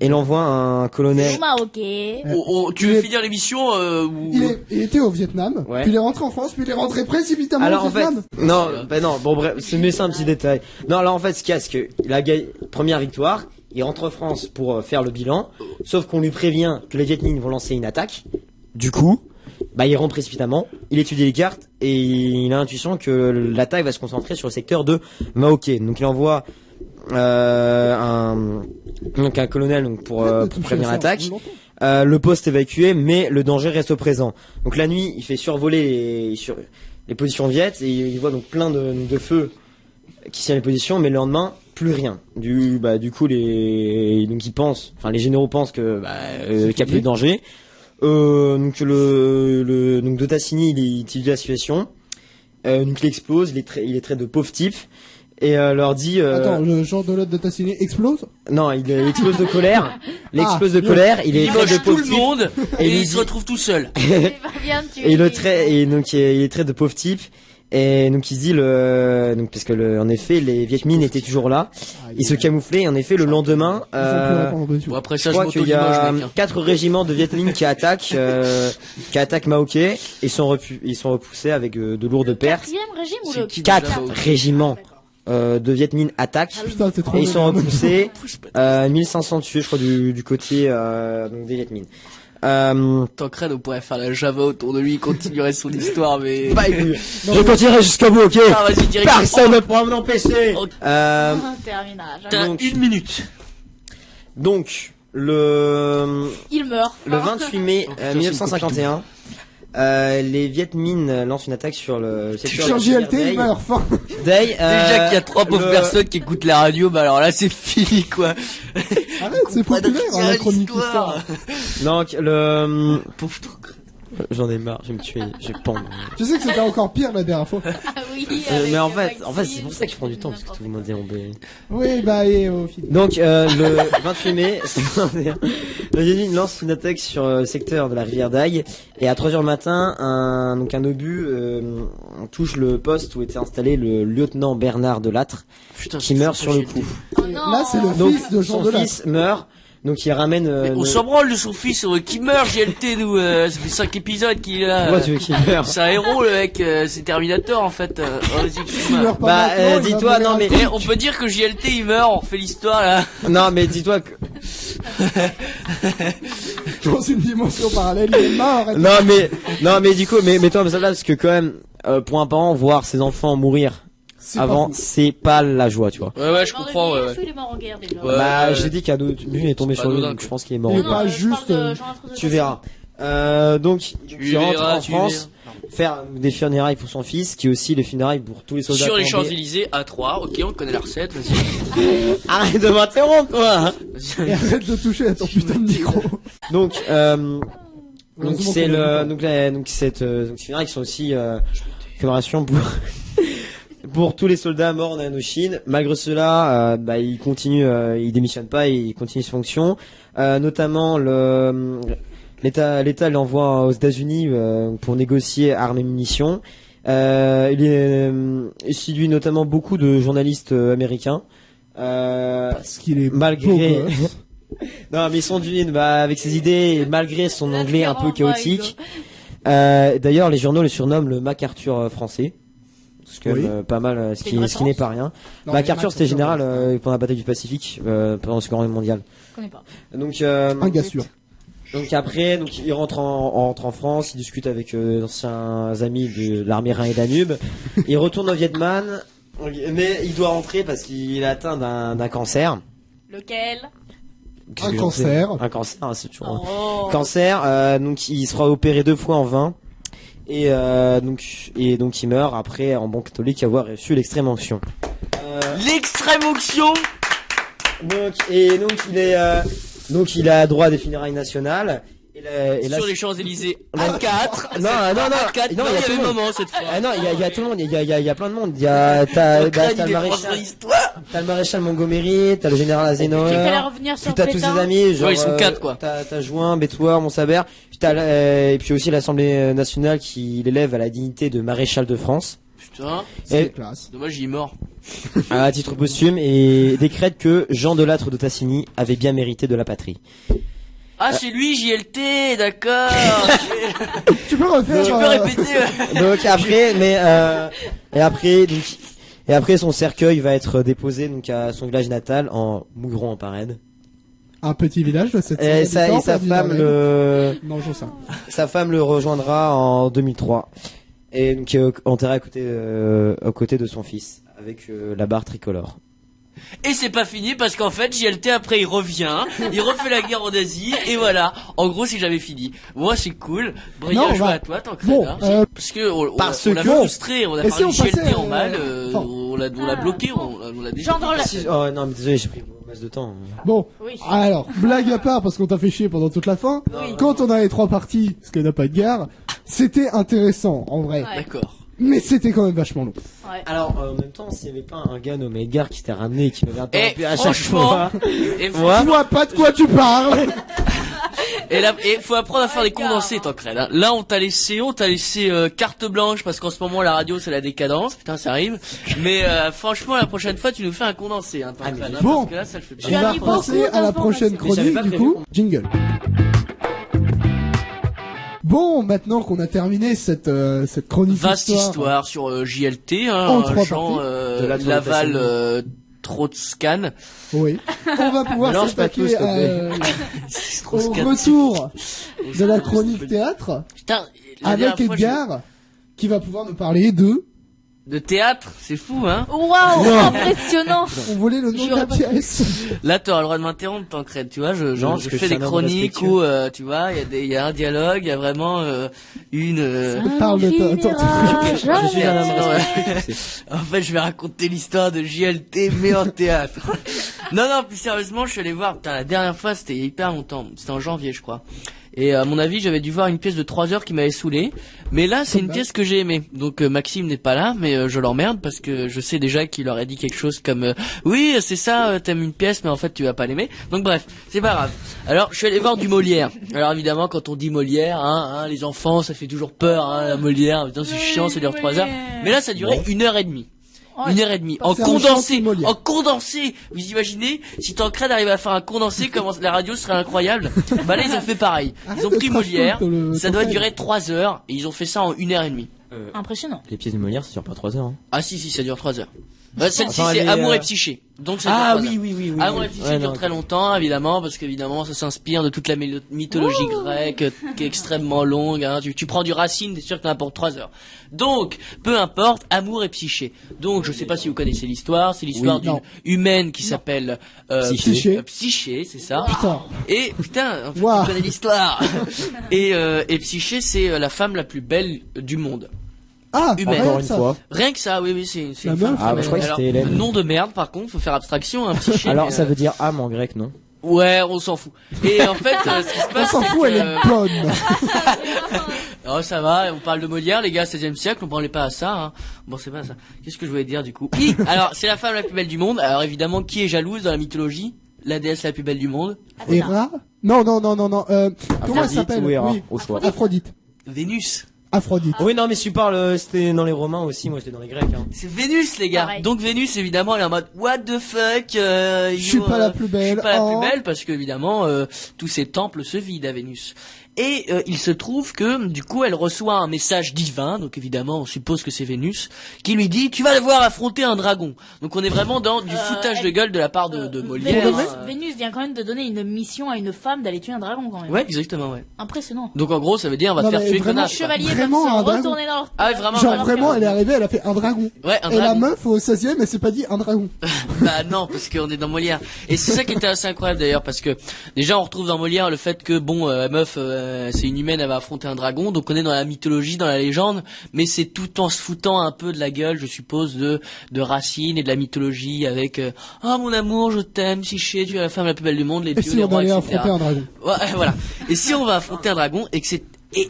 il envoie un colonel. Tu veux finir l'émission il était au Vietnam, Ouais. puis il est rentré en France, puis il est rentré précipitamment Alors au en fait, Vietnam. bon bref, c'est ça un petit détail. Non, là en fait, ce qu'il y a, c'est que il a gagné première victoire. Il rentre en France pour faire le bilan, sauf qu'on lui prévient que les Viet Minh vont lancer une attaque. Du coup, il rentre précipitamment, il étudie les cartes et il a l'intuition que l'attaque va se concentrer sur le secteur de Maoke. Donc il envoie un colonel pour prévenir l'attaque. Le poste évacué, mais le danger reste présent. Donc la nuit, il fait survoler les positions viet et il voit donc plein de feux qui signalent les positions, mais le lendemain, plus rien. Du coup, les généraux pensent que qu'il n'y a plus de danger. Donc de Tassigny, il étudie la situation. Donc il explose, il est très de pauvres types et leur dit. Attends, le genre de l'autre de Tassigny explose? Non, il explose de colère. Il explose de colère. Il est il très mange de tout pauvres le types. monde Et et il il se dit- retrouve tout seul. Et il est très de pauvres types. Et donc il se dit parce que en effet les Viet Minh étaient toujours là, ils se camouflaient et en effet le lendemain Ils ont plus répondre dessus. Bon après je ça je crois qu'il y m'auto-limoge a mec. 4 régiments de Viet Minh qui attaquent Maoke et ils sont repoussés avec de lourdes pertes. Quatrième régime ou C'est le qui déjà, 4 Maoke régiments de Viet Minh attaquent Putain, c'est trop et ils sont bien. repoussés 1500 tués je crois du côté donc des Viet Minh. Tancred on pourrait faire la Java autour de lui, il continuerait son histoire mais... Pas aigu. Je continuerai jusqu'au bout, ok? Ah vas-y direct. Personne ne pourra m'en empêcher. Ok. terminage. T'as donc- 1 minute. Donc le Il meurt. 28 mai putain, 1951, les Viet Minh lancent une attaque sur le secteur Sur de JLT, il Day. meurt. Fin. Day, Déjà qu'il y a 3 pauvres le- personnes qui écoutent la radio, bah alors là c'est fini quoi. Arrête, c'est populaire, hein, la chronique l'histoire. histoire. Donc le Pauvre Tancred. j'en ai marre, je vais me tuer, je vais pendre. Tu sais que c'était encore pire la dernière fois. Ah oui, Mais en avec fait, c'est pour ça que je prends du temps parce que tout le monde est embêté. Oui, et au final. Donc le 28 mai, le Viet Minh lance une attaque sur le secteur de la rivière Dai et à 3h du matin, un obus touche le poste où était installé le lieutenant Bernard Delattre Putain, qui meurt sur le coup. Oh non. Là, c'est le Donc fils de Jean son Delattre. fils meurt, donc il ramène. On s'en branle de son fils qui meurt JLT nous, ça fait 5 épisodes qu'il est là. Pourquoi tu veux qu'il meure? C'est un héros le mec, c'est Terminator en fait. Vas-y, Il excuse-moi. meurt pas Bah, maintenant, il va dis-toi, mourir non, mais- après. Eh, on peut dire que JLT il meurt, on fait l'histoire là. Non mais dis-toi que Dans une dimension parallèle, il est mort. non mais du coup mais toi mais ça là parce que quand même pour un parent voir ses enfants mourir C'est avant pas fou. c'est pas la joie tu vois. Ouais, je comprends. Ouais, Il est mort en guerre déjà. Ouais. Bah j'ai dit qu'un autre lui est tombé c'est sur pas lui anodin, donc quoi. je pense qu'il est mort. Il est Non, pas je juste, parle de Jean-Alfred Tu verras. Donc Tu il rentre verras, en tu France faire des funérailles pour son fils qui est aussi les funérailles pour tous les soldats. Sur les tombés. Champs-Élysées à 3, ok, on connaît la recette, vas-y. Arrête de m'interrompre toi. Et arrête de toucher à ton putain de micro. Donc Heureusement c'est qu'on a le dit donc ces funérailles qui sont aussi commémoration pour tous les soldats morts en Indochine. Malgré cela, il continue, il démissionne pas, il continue ses fonctions. Notamment l'État l'envoie aux États-Unis pour négocier armes et munitions. Il séduit notamment beaucoup de journalistes américains. Parce qu'il est Malgré beau gosse. non mais ils sont d'une avec ses idées et malgré son La anglais un peu différence, chaotique. D'ailleurs les journaux le surnomment le MacArthur français. C'est quand même Oui. pas mal, ce C'est qui une n'est référence pas rien. Non, MacArthur mais c'était général ouais. pendant la bataille du Pacifique pendant la Seconde Guerre mondiale. Je connais pas. Donc Un gars sûr. donc après donc il rentre en France, il discute avec d'anciens amis de l'armée Rhin et Danube. Il retourne au Vietnam mais il doit rentrer parce qu'il est atteint d'un cancer. Lequel? Qu'est-ce que cancer. Un cancer, hein, c'est toujours un Oh. cancer. Donc il sera opéré 2 fois en vain. donc il meurt après en bon catholique avoir reçu l'extrême onction. L'extrême onction. Donc il a droit à des funérailles nationales. Et là, sur les Champs-Élysées à 4. Non, à 4. non, il y a tout avait le moment cette fois. Ah non, il y a tout le monde, il y a plein de monde. T'as le maréchal Montgomery, t'as le général Tu fais Eisenhower, revenir sur puis t'as tous ses Pétain. amis, genre, Ouais, ils sont 4 quoi. t'as Juin, Bétoir, Montsabert, puis et puis aussi l'Assemblée nationale qui l'élève à la dignité de maréchal de France. Putain, C'est classe. dommage il est mort. À titre posthume, et décrète que Jean de Lattre de Tassigny avait bien mérité de la patrie. Ah, c'est lui, JLT, d'accord. Tu peux refaire. Tu peux répéter. Donc après, et après son cercueil va être déposé donc à son village natal en Mougron en Parède. Un petit village de cette Et sa femme Non, j'en sais. sa femme le rejoindra en 2003 et donc enterré à côté de son fils avec la barre tricolore. Et c'est pas fini parce qu'en fait JLT après il revient, il refait la guerre en Asie et voilà. En gros c'est jamais fini. Moi c'est cool. Brian, Non, je bah, vois à toi tant que bon, parce que on l'a que- frustré, on a Et si parlé on de JLT passait, en mal, enfin. on l'a bloqué, on l'a déjà. Genre dans la... Oh non mais désolé j'ai pris beaucoup masse de temps. Bon, Oui. alors, blague à part, parce qu'on t'a fait chier pendant toute la fin, quand on a les 3 parties, parce qu'il n'y a pas de gare, c'était intéressant, en vrai. Ouais. D'accord. Mais c'était quand même vachement long. Ouais. Alors en même temps s'il n'y avait pas un gars nommé Edgar qui s'était ramené et qui m'avait Et interrompu à chaque franchement, fois. et Moi, Je vois pas de quoi tu parles. Et là, et faut apprendre à faire des condensés, Tancred. Hein. Là, on t'a laissé carte blanche parce qu'en ce moment la radio c'est la décadence. Putain, ça arrive. Mais franchement, la prochaine fois, tu nous fais un condensé, hein, Tancred. mais Hein, bon. parce que là, ça le fait On bien. va as mis beaucoup passer à la prochaine d'informations. Mais j'avais chronique, pas du prévu coup. Jingle. Bon, maintenant qu'on a terminé cette chronique Vaste histoire sur JLT, hein, En 3 Jean parties. De la Laval Trotscan. Oui. On va pouvoir Mélange pas tout, s'attaquer s'il te au retour de la chronique théâtre Putain, la avec dernière fois, Edgar qui va pouvoir nous parler de théâtre, c'est fou, hein. Waouh, impressionnant. on volait le nom de la pièce. Là, t'auras le droit de m'interrompre, Tancred, tu vois, je Non, parce que fais je suis des un homme chroniques respectueux. où, tu vois, il y a un dialogue, il y a vraiment, une, Parle de Je suis un homme Ouais. respectueux. En fait, je vais raconter l'histoire de JLT, mais en théâtre. Non, plus sérieusement, je suis allé voir, putain, la dernière fois, c'était il y a hyper longtemps. C'était en janvier, je crois. Et à mon avis, j'avais dû voir une pièce de 3 heures qui m'avait saoulé. Mais là, c'est une pièce que j'ai aimée. Donc Maxime n'est pas là, mais je l'emmerde parce que je sais déjà qu'il aurait dit quelque chose comme oui, c'est ça, t'aimes une pièce, mais en fait, tu vas pas l'aimer. Donc bref, c'est pas grave. Alors, je suis allé voir du Molière. Alors évidemment, quand on dit Molière, hein, les enfants, ça fait toujours peur, hein, la Molière. Putain, c'est chiant, ça dure 3 heures. Mais là, ça durait 1h30. Ouais. 1h30 en C'est un condensé, chantier Molière. en condensé. Vous imaginez si Tancred arrive à faire un condensé, comment la radio serait incroyable. Bah là ils ont fait pareil. Ils ont Arrête pris de trash Molière, talk, ça doit Tancred. durer 3 heures et ils ont fait ça en 1h30. Impressionnant. Les pièces de Molière ça dure pas 3 heures. Hein. Ah si ça dure 3 heures. Bah, celle-ci Enfin, c'est les, Amour et Psyché. Donc ça dure 3 heures. oui. Amour et Psyché Ouais, dure non, très longtemps évidemment parce qu'évidemment ça s'inspire de toute la mythologie grecque qui est extrêmement longue. Hein. Tu prends du Racine, t'es sûr que t'en as pour 3 heures. Donc peu importe, Amour et Psyché. Donc je sais pas si vous connaissez l'histoire, c'est l'histoire Oui. d'une Non. humaine qui s'appelle Psyché. Psyché, c'est ça. Putain. Et putain, en fait, Waouh. tu connais l'histoire. et Psyché, c'est la femme la plus belle du monde. Ah, Humaine. Encore rien une que ça. fois. Rien que ça, oui, c'est La une femme meuf. Ah, femelle. je croyais que Alors, c'était Hélène. nom de merde, par contre, faut faire abstraction, Psyché. Alors mais, ça veut dire âme en grec, non? Ouais, on s'en fout. Et en fait, ce qui se On passe, s'en c'est fout, que, elle est bonne. oh, ça va, on parle de Molière, les gars, 16e siècle, on parlait pas à ça, hein. Bon, c'est pas ça. Qu'est-ce que je voulais dire, du coup? Oui, alors, c'est la femme la plus belle du monde. Alors, évidemment, qui est jalouse dans la mythologie? La déesse la plus belle du monde? Héra? Non. Comment elle Aphrodite s'appelle? ou Héra, Oui. au choix. Aphrodite. Vénus. Aphrodite. Oui, non, mais si tu parles, c'était dans les Romains aussi, moi j'étais dans les Grecs. Hein. C'est Vénus, les gars. Pareil. Donc Vénus, évidemment, elle est en mode what the fuck. Je suis pas la plus belle. Je suis pas la Oh. plus belle parce que évidemment, tous ces temples se vident à Vénus. Et il se trouve que du coup, elle reçoit un message divin. Donc évidemment, on suppose que c'est Vénus qui lui dit tu vas devoir affronter un dragon. Donc on est vraiment dans du foutage de gueule de la part de Molière. Vénus vient quand même de donner une mission à une femme d'aller tuer un dragon quand même. Ouais, exactement, ouais. Impressionnant. Donc en gros, ça veut dire on va Non, te faire mais tuer, vraiment, connasse. Les quoi. chevaliers Vraiment peuvent un se dragon. retourner dans leur... Ah ouais, vraiment. Genre vraiment. vraiment, elle est arrivée, elle a fait un dragon. Ouais, un Et la dragon. meuf au 16e, elle s'est pas dit un dragon. Bah non, parce qu'on est dans Molière. Et c'est ça qui était assez incroyable d'ailleurs, parce que déjà on retrouve dans Molière le fait que bon, meuf, c'est une humaine, elle va affronter un dragon, donc on est dans la mythologie, dans la légende, mais c'est tout en se foutant un peu de la gueule, je suppose, de Racine et de la mythologie avec oh mon amour, je t'aime, Psyché, tu es la femme la plus belle du monde, les Et dieux, si les on rois, allait etc. affronter un dragon? Ouais, voilà. Et si on va affronter un dragon et que c'est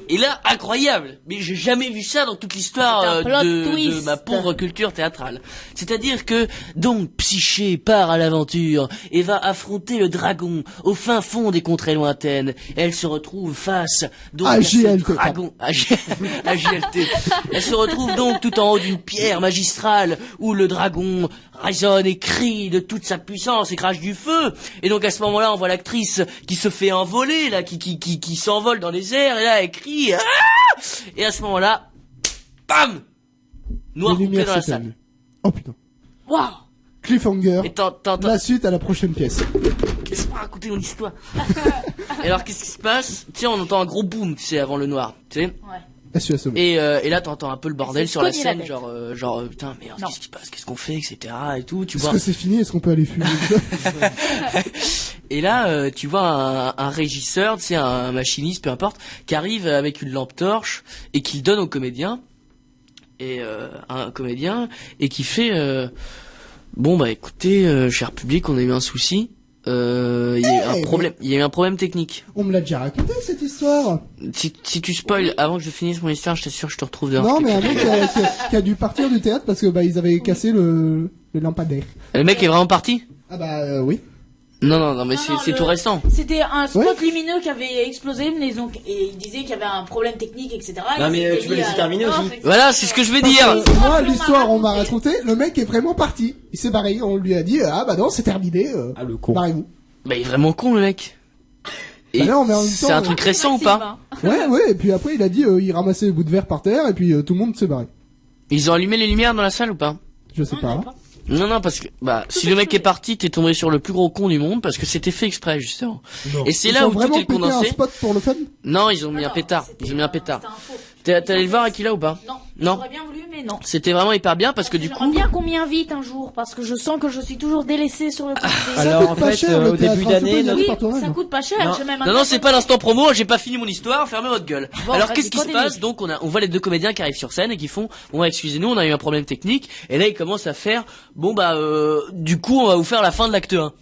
et là, incroyable, mais j'ai jamais vu ça dans toute l'histoire C'est un plot de twist. ma pauvre culture théâtrale. C'est-à-dire que, donc, Psyché part à l'aventure et va affronter le dragon au fin fond des contrées lointaines. Elle se retrouve face, donc, à ce AGLT, dragon, AGLT. Elle se retrouve donc tout en haut d'une pierre magistrale où le dragon résonne et crie de toute sa puissance et crache du feu. Et donc, à ce moment-là, on voit l'actrice qui se fait envoler, là, qui s'envole dans les airs, et là, elle crie, ah! Et à ce moment-là, bam! Noir Les complet lumières dans la s'éteignent. salle. Oh putain. Waouh! Cliffhanger. Et t'entends, La suite à la prochaine pièce. laisse-moi raconter mon histoire. Et alors, qu'est-ce qui se passe? Tu sais, on entend un gros boom, tu sais, avant le noir, tu sais. Ouais. Je suis assommé. Et là, t'entends un peu le bordel C'est sur la cogné la scène, tête. genre, putain, merde, Non. qu'est-ce qui se passe? Qu'est-ce qu'on fait, etc. et tout, tu Est-ce vois. que c'est fini? Est-ce qu'on peut aller fumer? Et là, tu vois un régisseur, tu sais, un machiniste, peu importe, qui arrive avec une lampe torche et qui le donne au comédien. Et un comédien et qui fait bon bah écoutez, cher public, on a eu un souci. Il y a eu un problème. Il y a eu un problème technique. On me l'a déjà raconté, cette histoire. Si tu spoil avant que je finisse mon histoire, je t'assure, je te retrouve dehors. Non, mais un mec qui a dû partir du théâtre parce que bah ils avaient cassé le lampadaire. Le mec est vraiment parti? Ah bah oui. Non, mais Non, c'est le- tout récent. C'était un spot Ouais. lumineux qui avait explosé, mais donc, et il disait qu'il y avait un problème technique, etc. Non, Et mais, c'était tu peux lié laisser à- terminer Non, aussi. effectivement. Voilà, c'est ce que je vais Parce dire. que moi, On m'a l'histoire, on m'a raconté. raconté, le mec est vraiment parti. Il s'est barré, on lui a dit, ah bah non, c'est terminé, Ah, le con. barrez-vous. Bah il est vraiment con le mec. Et Bah non, mais en même c'est temps, un truc récent ou pas? Ouais, et puis après, il a dit, il ramassait les bouts de verre par terre, et puis tout le monde s'est barré. Ils ont allumé les lumières dans la salle ou pas? Je sais pas. Non, parce que bah si le mec est parti, t'es tombé sur le plus gros con du monde parce que c'était fait exprès justement. Et c'est Ils là ont où tout vraiment est pété un condensé. spot pour le fun. Non, ils ont mis un pétard. Ils ont mis un pétard. T'es allé le voir Akila ou pas? Non. Non. J'aurais bien voulu, mais non. C'était vraiment hyper bien parce que du J'aimerais coup, bien qu'on m'y invite un jour, parce que je sens que je suis toujours délaissée sur le côté. Alors, coûte en pas fait, cher, le au théâtre, début hein, tu peux d'année, y aller Oui, par toi-même. ça coûte pas cher. Non. j'ai même non, c'est pas l'instant promo. J'ai pas fini mon histoire. Fermez votre gueule. Bon, Alors vas-y, qu'est-ce qui se continue. passe? Donc on voit les deux comédiens qui arrivent sur scène et qui font bon bah, excusez-nous, on a eu un problème technique. Et là ils commencent à faire bon bah du coup on va vous faire la fin de l'acte 1.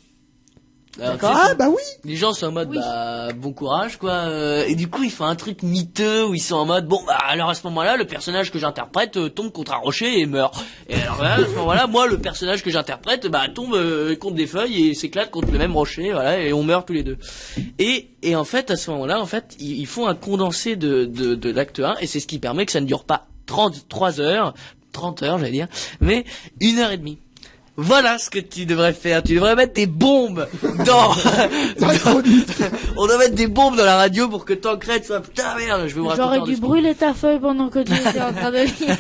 Alors, tu sais, Ah bah oui. les gens sont en mode Oui. bah bon courage quoi et du coup ils font un truc miteux où ils sont en mode bon bah alors à ce moment-là le personnage que j'interprète tombe contre un rocher et meurt et alors là à ce moment-là moi le personnage que j'interprète bah tombe contre des feuilles et s'éclate contre le même rocher voilà et on meurt tous les deux et en fait à ce moment-là en fait ils font un condensé de l'acte 1 et c'est ce qui permet que ça ne dure pas 30 heures j'allais dire mais 1h30. Voilà ce que tu devrais faire. Tu devrais mettre des bombes dans. On doit mettre des bombes dans la radio pour que Tancred soit putain merde. Je vais vous raconter. J'aurais un dû histoire. brûler ta feuille pendant que tu étais en train de lire.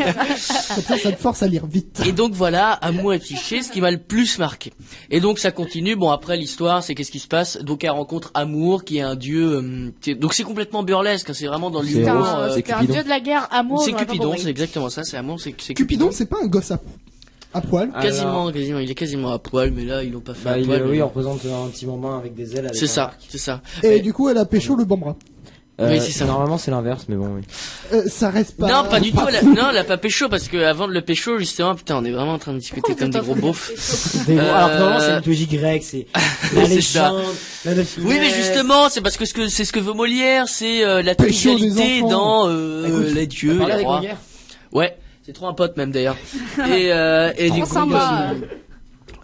Comme ça te force à lire vite. Et donc voilà, Amour et Psyché, ce qui m'a le plus marqué. Et donc ça continue. Bon après l'histoire, c'est qu'est-ce qui se passe? Donc elle rencontre Amour, qui est un dieu. Donc c'est complètement burlesque. Hein, c'est vraiment dans C'est l'humour. c'est C'était un Cupidon. dieu de la guerre, amour. C'est j'aurais pas Cupidon, compris. c'est exactement ça. C'est Amour, c'est Cupidon, c'est pas un gosse à poil. quasiment. Il est quasiment à poil, mais là ils l'ont pas fait Bah, à poil. oui, mais- on représente un petit bambin avec des ailes. avec C'est un ça, arc. c'est ça. Et du coup, elle a pécho le bambra. Oui, c'est ça. Normalement, c'est l'inverse, mais bon, oui. Ça reste pas. Non, pas du tout. Non, elle a pas pécho parce que avant de le pécho, justement, putain, on est vraiment en train de discuter Pourquoi comme des vous gros êtes en beaufs. Alors que normalement, c'est une mythologie grecque, c'est la C'est ça. légende, la Dauphinesse. Oui, mais justement, c'est parce que c'est ce que veut Molière, c'est la Pécho des trivialité enfants. dans Écoute, les dieux, Parler les avec rois. Molière. Ouais, c'est trop un pote même d'ailleurs. Et du Trop coup, sympa.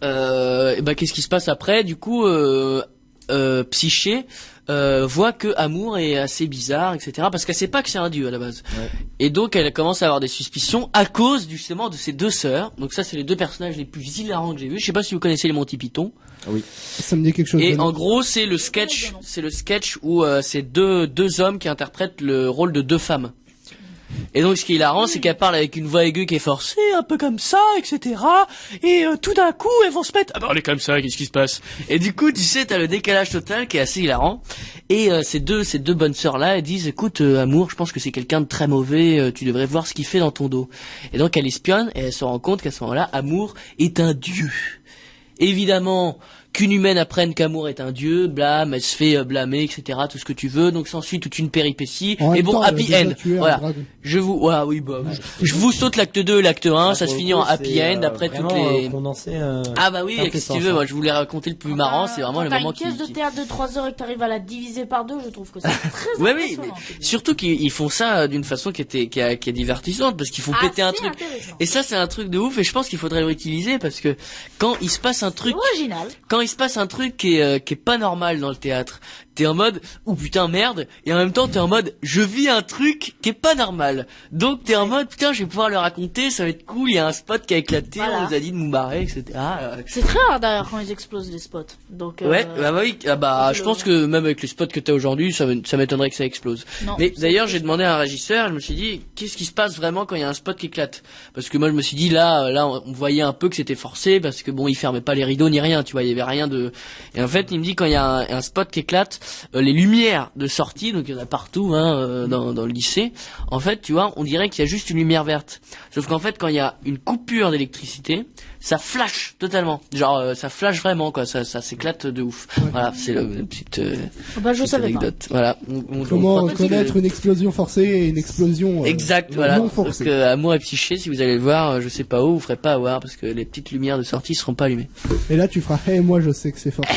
et bah qu'est-ce qui se passe après? Du coup, Psyché voit que Amour est assez bizarre, etc. Parce qu'elle sait pas que c'est un dieu à la base. Ouais. Et donc elle commence à avoir des suspicions à cause justement de ses deux sœurs. Donc ça, c'est les deux personnages les plus hilarants que j'ai vus. Je sais pas si vous connaissez les Monty Python. Ça me dit quelque chose. Et de- en gros, c'est le sketch où c'est deux hommes qui interprètent le rôle de deux femmes. Et donc, ce qui est hilarant, c'est qu'elle parle avec une voix aiguë qui est forcée, un peu comme ça, etc. Et tout d'un coup, elles vont se mettre. Ah bah, on est comme ça, qu'est-ce qui se passe? Et du coup, tu sais, t'as le décalage total qui est assez hilarant. Et ces deux bonnes sœurs-là, elles disent, écoute, Amour, je pense que c'est quelqu'un de très mauvais. Tu devrais voir ce qu'il fait dans ton dos. Et donc, elle espionne et elle se rend compte qu'à ce moment-là, Amour est un dieu. Évidemment, qu'une humaine apprenne qu'Amour est un dieu, blâme, elle se fait blâmer, etc., tout ce que tu veux, donc s'ensuit toute une péripétie, En et même bon, temps, happy elle a déjà end, tué un voilà. dragon. Je vous saute l'acte 2 et l'acte 1, ça se finit en happy end, après toutes les... condensé, Ah bah oui, si tu veux, moi je voulais raconter le plus marrant, c'est vraiment le Quand t'as moment une pièce de théâtre de 3 heures et que t'arrives à la diviser par 2, je trouve que c'est très Ouais, oui, impressionnant. mais surtout qu'ils font ça d'une façon qui est divertissante, parce qu'il faut péter un Assez truc. intéressant. Et ça, c'est un truc de ouf, et je pense qu'il faudrait le réutiliser, parce que quand il se passe un truc, Original. quand il se passe un truc qui est pas normal dans le théâtre, t'es en mode, oh putain merde, et en même temps t'es en mode, je vis un truc qui est pas normal. Donc t'es en mode, putain, je vais pouvoir le raconter, ça va être cool, il y a un spot qui a éclaté, Voilà. on nous a dit de nous barrer, etc. C'est très rare d'ailleurs quand ils explosent les spots. Donc, Ouais, bah oui, je le- pense que même avec les spots que t'as aujourd'hui, ça m'étonnerait que ça explose. Non, Mais c'est d'ailleurs, plus- j'ai demandé à un régisseur, je me suis dit, qu'est-ce qui se passe vraiment quand il y a un spot qui éclate? Parce que moi, je me suis dit, là, on voyait un peu que c'était forcé, parce que bon, il fermait pas les rideaux ni rien, tu vois, il y avait rien de... Et en fait, il me dit, quand il y a un spot qui éclate, les lumières de sortie, donc il y en a partout, dans le lycée, en fait, tu vois, on dirait qu'il y a juste une lumière verte. Sauf qu'en fait, quand il y a une coupure d'électricité, ça flash totalement. Genre, ça flash vraiment, quoi, ça s'éclate de ouf. Voilà, c'est la petite, Bah, je petite savais pas. anecdote. Voilà. Comment on croit que- reconnaître une explosion forcée et une explosion Exact, voilà. non Parce forcée. que Amour et Psyché, si vous allez le voir, je sais pas où, vous ferez pas avoir parce que les petites lumières de sortie seront pas allumées. Et là, tu feras, hey, moi, je sais que c'est forcé.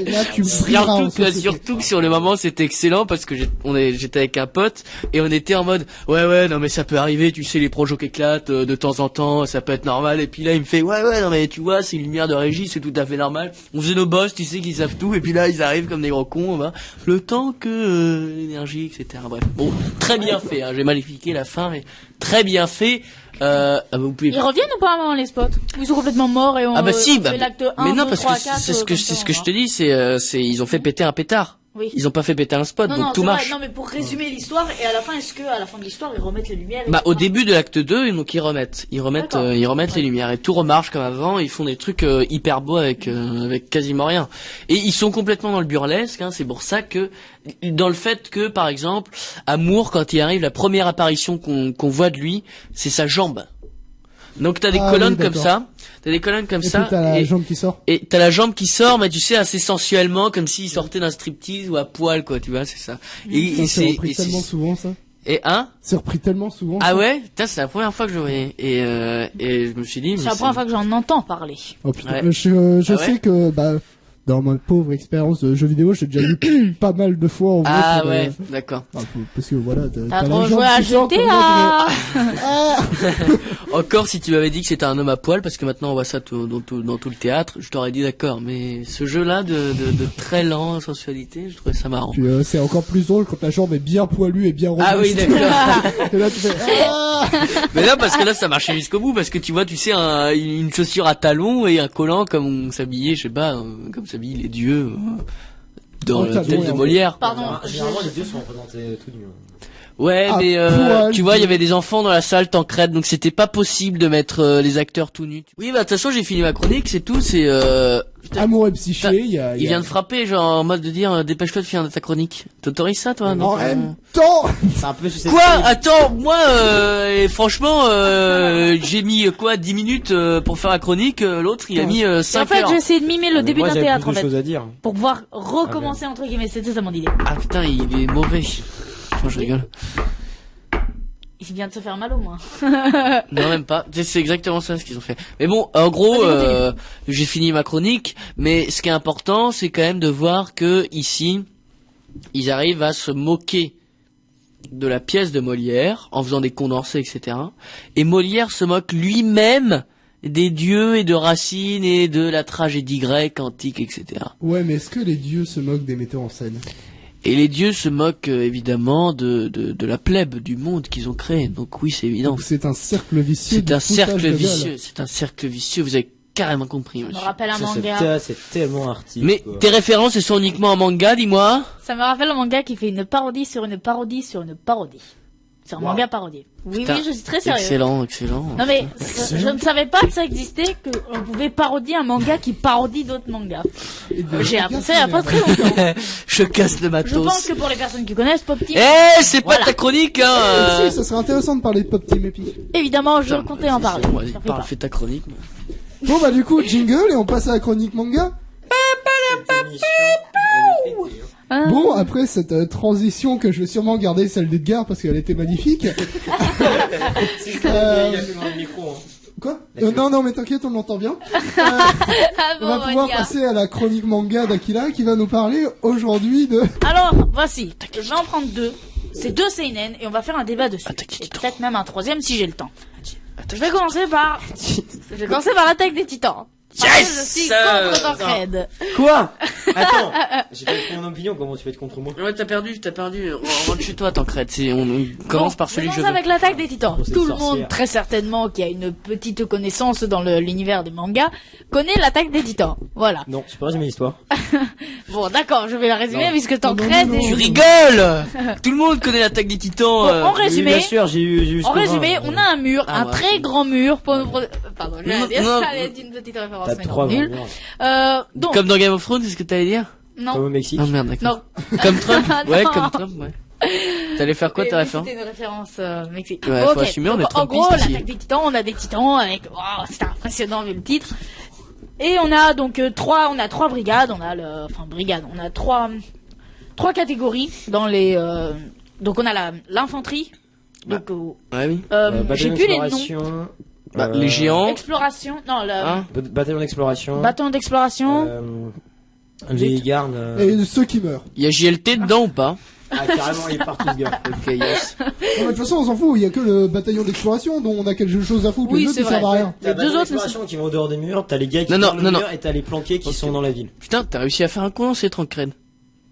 Et là, tu brilleras en société. Surtout que sur le moment, c'était excellent parce que j'étais avec un pote et on était en mode, ouais, non mais ça peut arriver, tu sais, les projets qui éclatent de temps en temps, ça peut être normal. Et puis là, il me fait, ouais, non mais tu vois, c'est une lumière de régie, c'est tout à fait normal. On faisait nos boss, tu sais, qu'ils savent tout. Et puis là, ils arrivent comme des gros cons, bah, le temps que l'énergie, etc. Bref, bon, très bien fait. J'ai mal expliqué la fin, mais très bien fait. Vous pouvez. Ils reviennent ou pas avant les spots? Ils sont complètement morts et on Ah bah si, fait l'acte 1, mais non 2, parce 3, que 4, c'est ce que comme ça, je te dis, c'est ils ont fait péter un pétard. Oui. Ils ont pas fait péter un spot, Non, donc non, tout c'est vrai. marche. Non, mais pour résumer l'histoire, et à la fin, est-ce que, à la fin de l'histoire, ils remettent les lumières et Bah tout au ça début de l'acte 2, donc ils remettent D'accord. les Ouais. lumières et tout remarche comme avant, ils font des trucs hyper beaux avec quasiment rien. Et ils sont complètement dans le burlesque, c'est pour ça que dans le fait que par exemple, Amour quand il arrive la première apparition qu'on voit de lui, c'est sa jambe. Donc t'as des Ah colonnes oui, comme d'accord. ça, t'as des colonnes comme Et ça puis t'as la et- jambe qui sort. Et t'as la jambe qui sort, mais tu sais, assez sensuellement, comme s'il sortait d'un striptease ou à poil, quoi, tu vois, c'est ça. C'est repris tellement souvent, ça. Et C'est repris tellement souvent. Ah ça. ouais? Putain, c'est la première fois que je le voyais. Et je me suis dit, C'est mais la première fois que j'en entends parler. Oh putain. Ouais. Je Ah sais ouais que, bah, dans ma pauvre expérience de jeu vidéo, j'ai déjà vu pas mal de fois en vrai. Ah pour, ouais, d'accord. parce que voilà, T'as la trop jambe joué à qui sort comme GTA! Ah Encore si tu m'avais dit que c'était un homme à poil, parce que maintenant on voit ça dans tout le théâtre, je t'aurais dit d'accord, mais ce jeu-là de très lent sensualité, je trouvais ça marrant. Puis c'est encore plus drôle quand la jambe est bien poilue et bien Ah oui, robuste. d'accord. Et là tu fais ah Mais là, parce que là, ça marchait jusqu'au bout, parce que tu vois, tu sais, une chaussure à talons et un collant comme on s'habillait, je sais pas, comme s'habillent les dieux dans En la talons tête et de en- Molière. Pardon. Généralement, les deux sont représentés tout nus. Ouais, Ah, mais poil, tu vois, il y tu- avait des enfants dans la salle Tancred, donc c'était pas possible de mettre les acteurs tout nus. Oui, bah de toute façon, j'ai fini ma chronique, c'est tout. C'est putain, Amour et psyché, il y a. il vient de frapper, genre en mode de dire dépêche-toi de finir ta chronique. T'autorises ça, toi non En même temps, C'est un peu susceptible. Quoi? Attends, moi, et franchement, j'ai mis 10 minutes pour faire la chronique. L'autre, il a mis Et 5 en fait, heures. j'ai essayé de mimer le début Moi, d'un j'avais théâtre, plus en de choses fait. à dire. Pour pouvoir recommencer, entre guillemets. C'était ça mon idée. Ah putain, il est mauvais. Moi, je rigole. Il vient de se faire mal au moins. Non, même pas. C'est exactement ça ce qu'ils ont fait. Mais bon, en gros, Vas-y, continue. j'ai fini ma chronique. Mais ce qui est important, c'est quand même de voir que ici, ils arrivent à se moquer de la pièce de Molière en faisant des condensés, etc. Et Molière se moque lui-même des dieux et de Racine et de la tragédie grecque, antique, etc. ouais, mais est-ce que les dieux se moquent des metteurs en scène? Et les dieux se moquent évidemment de la plèbe du monde qu'ils ont créé. Donc oui, c'est évident. Donc c'est un cercle vicieux. C'est du un foutage cercle de gueule. vicieux. C'est un cercle vicieux. Vous avez carrément compris, Ça me monsieur. rappelle un Ça, manga. c'est tellement artistique. Mais quoi. tes références, elles sont uniquement en manga, dis-moi. Ça me rappelle un manga qui fait une parodie sur une parodie sur une parodie. C'est un Wow. manga parodie. Oui, Putain, oui, je suis très sérieux. Excellent, excellent. Non mais je ne savais pas que ça existait, qu'on pouvait parodier un manga qui parodie d'autres mangas. Et de- J'ai appris ça il y a pas très longtemps. Je casse le Je matos. pense que pour les personnes qui connaissent Pop Team, C'est Voilà. pas ta chronique, hein. Si, ça serait intéressant de parler de Pop Team Epic. évidemment, je Putain, comptais en parler. Vas-y, T'en fais parle, pas. fais ta chronique. Bon bah du coup, jingle et on passe à la chronique manga. émission, elle est pétée, hein. Bon, après cette transition que je vais sûrement garder celle d'Edgar parce qu'elle était magnifique. C'est quand même, il a fait dans le micro, hein. Quoi Non, mais t'inquiète, on l'entend bien. On va pouvoir passer à la chronique manga d'Akila qui va nous parler aujourd'hui de... Alors, voici. Je vais en prendre deux. C'est deux seinen et on va faire un débat dessus. Et peut-être même un troisième si j'ai le temps. Je vais commencer par l'attaque des titans. Parce que je suis contre Tancred. Quoi? Attends, j'ai pas pris mon opinion, comment tu peux être contre moi? Ouais, t'as perdu. Rentre chez toi, Tancred. On commence par celui que je commence veux. avec l'attaque des titans. Oh, c'est Tout le sorcière. monde, très certainement, qui a une petite connaissance dans l'univers des mangas, connaît l'attaque des titans. Voilà. Non, tu peux résumer l'histoire. Bon, d'accord, je vais la résumer Non. puisque Tancred non, est... Tu rigoles. Tout le monde connaît l'attaque des titans. Bon, en résumé, Oui, bien sûr, j'ai eu En résumé, on a un mur, Ah, un ouais. très grand mur. Pardon, je vais Non, dire non. ça allait être une petite référence, T'as mais trois non, nul. vraiment. Donc, Comme dans Game of Thrones, c'est ce que t'allais dire? non, Comme au Mexique. Ah merde, d'accord. non. Comme Trump? Ouais, Non. comme Trump, ouais. T'allais faire quoi, ta Mais référence? C'était une référence Mexique. Ouais, faut assumer, on est Donc, en Trumpiste gros, ici. l'attaque des titans, on a des titans avec, wow, c'était impressionnant vu le titre. Et on a donc trois brigades, on a trois catégories dans les, donc on a l'infanterie, donc, Ouais, oui. j'ai plus les noms. d'exploration. Les géants. Exploration, non, le Hein? Bataillon d'exploration. bâton d'exploration. Les gardes. Et ceux qui meurent. Il y a JLT dedans ou pas? Ah, carrément, il est partout, ce gars. Ok, yes. Non, mais de toute façon, on s'en fout, il y a que le bataillon d'exploration dont on a quelque chose à foutre. Oui, Les autres, c'est ils servent à vrai. rien. Les T'as deux autres, d'exploration qui vont au dehors des murs, t'as les gars qui Non, sont non, dans le non, mur et t'as les planqués qui sont dans la ville. Putain, t'as réussi à faire un condensé, Tancred.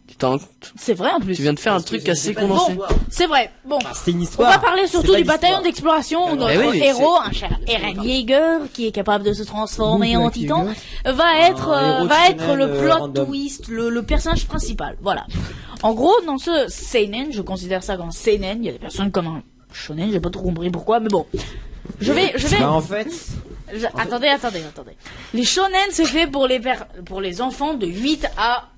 Tu t'en rends compte? C'est vrai en plus. Tu viens de faire un Parce que truc c'est assez pas une condensé. histoire. C'est vrai. Bon. Enfin, c'était une On histoire. va parler surtout C'est pas du l'histoire. bataillon d'exploration où notre Eh oui, héros, un cher Eren Yeager, qui est capable de se transformer Blue en Black titan, Yeager. va être héros le tunnel, plot random. twist, le personnage principal. Voilà. En gros, dans ce seinen, je considère ça comme un seinen, il y a des personnes comme un shonen, j'ai pas trop compris pourquoi, mais bon. Je vais, Bah, en fait, attendez. Les shonen, c'est fait pour les enfants de 8 à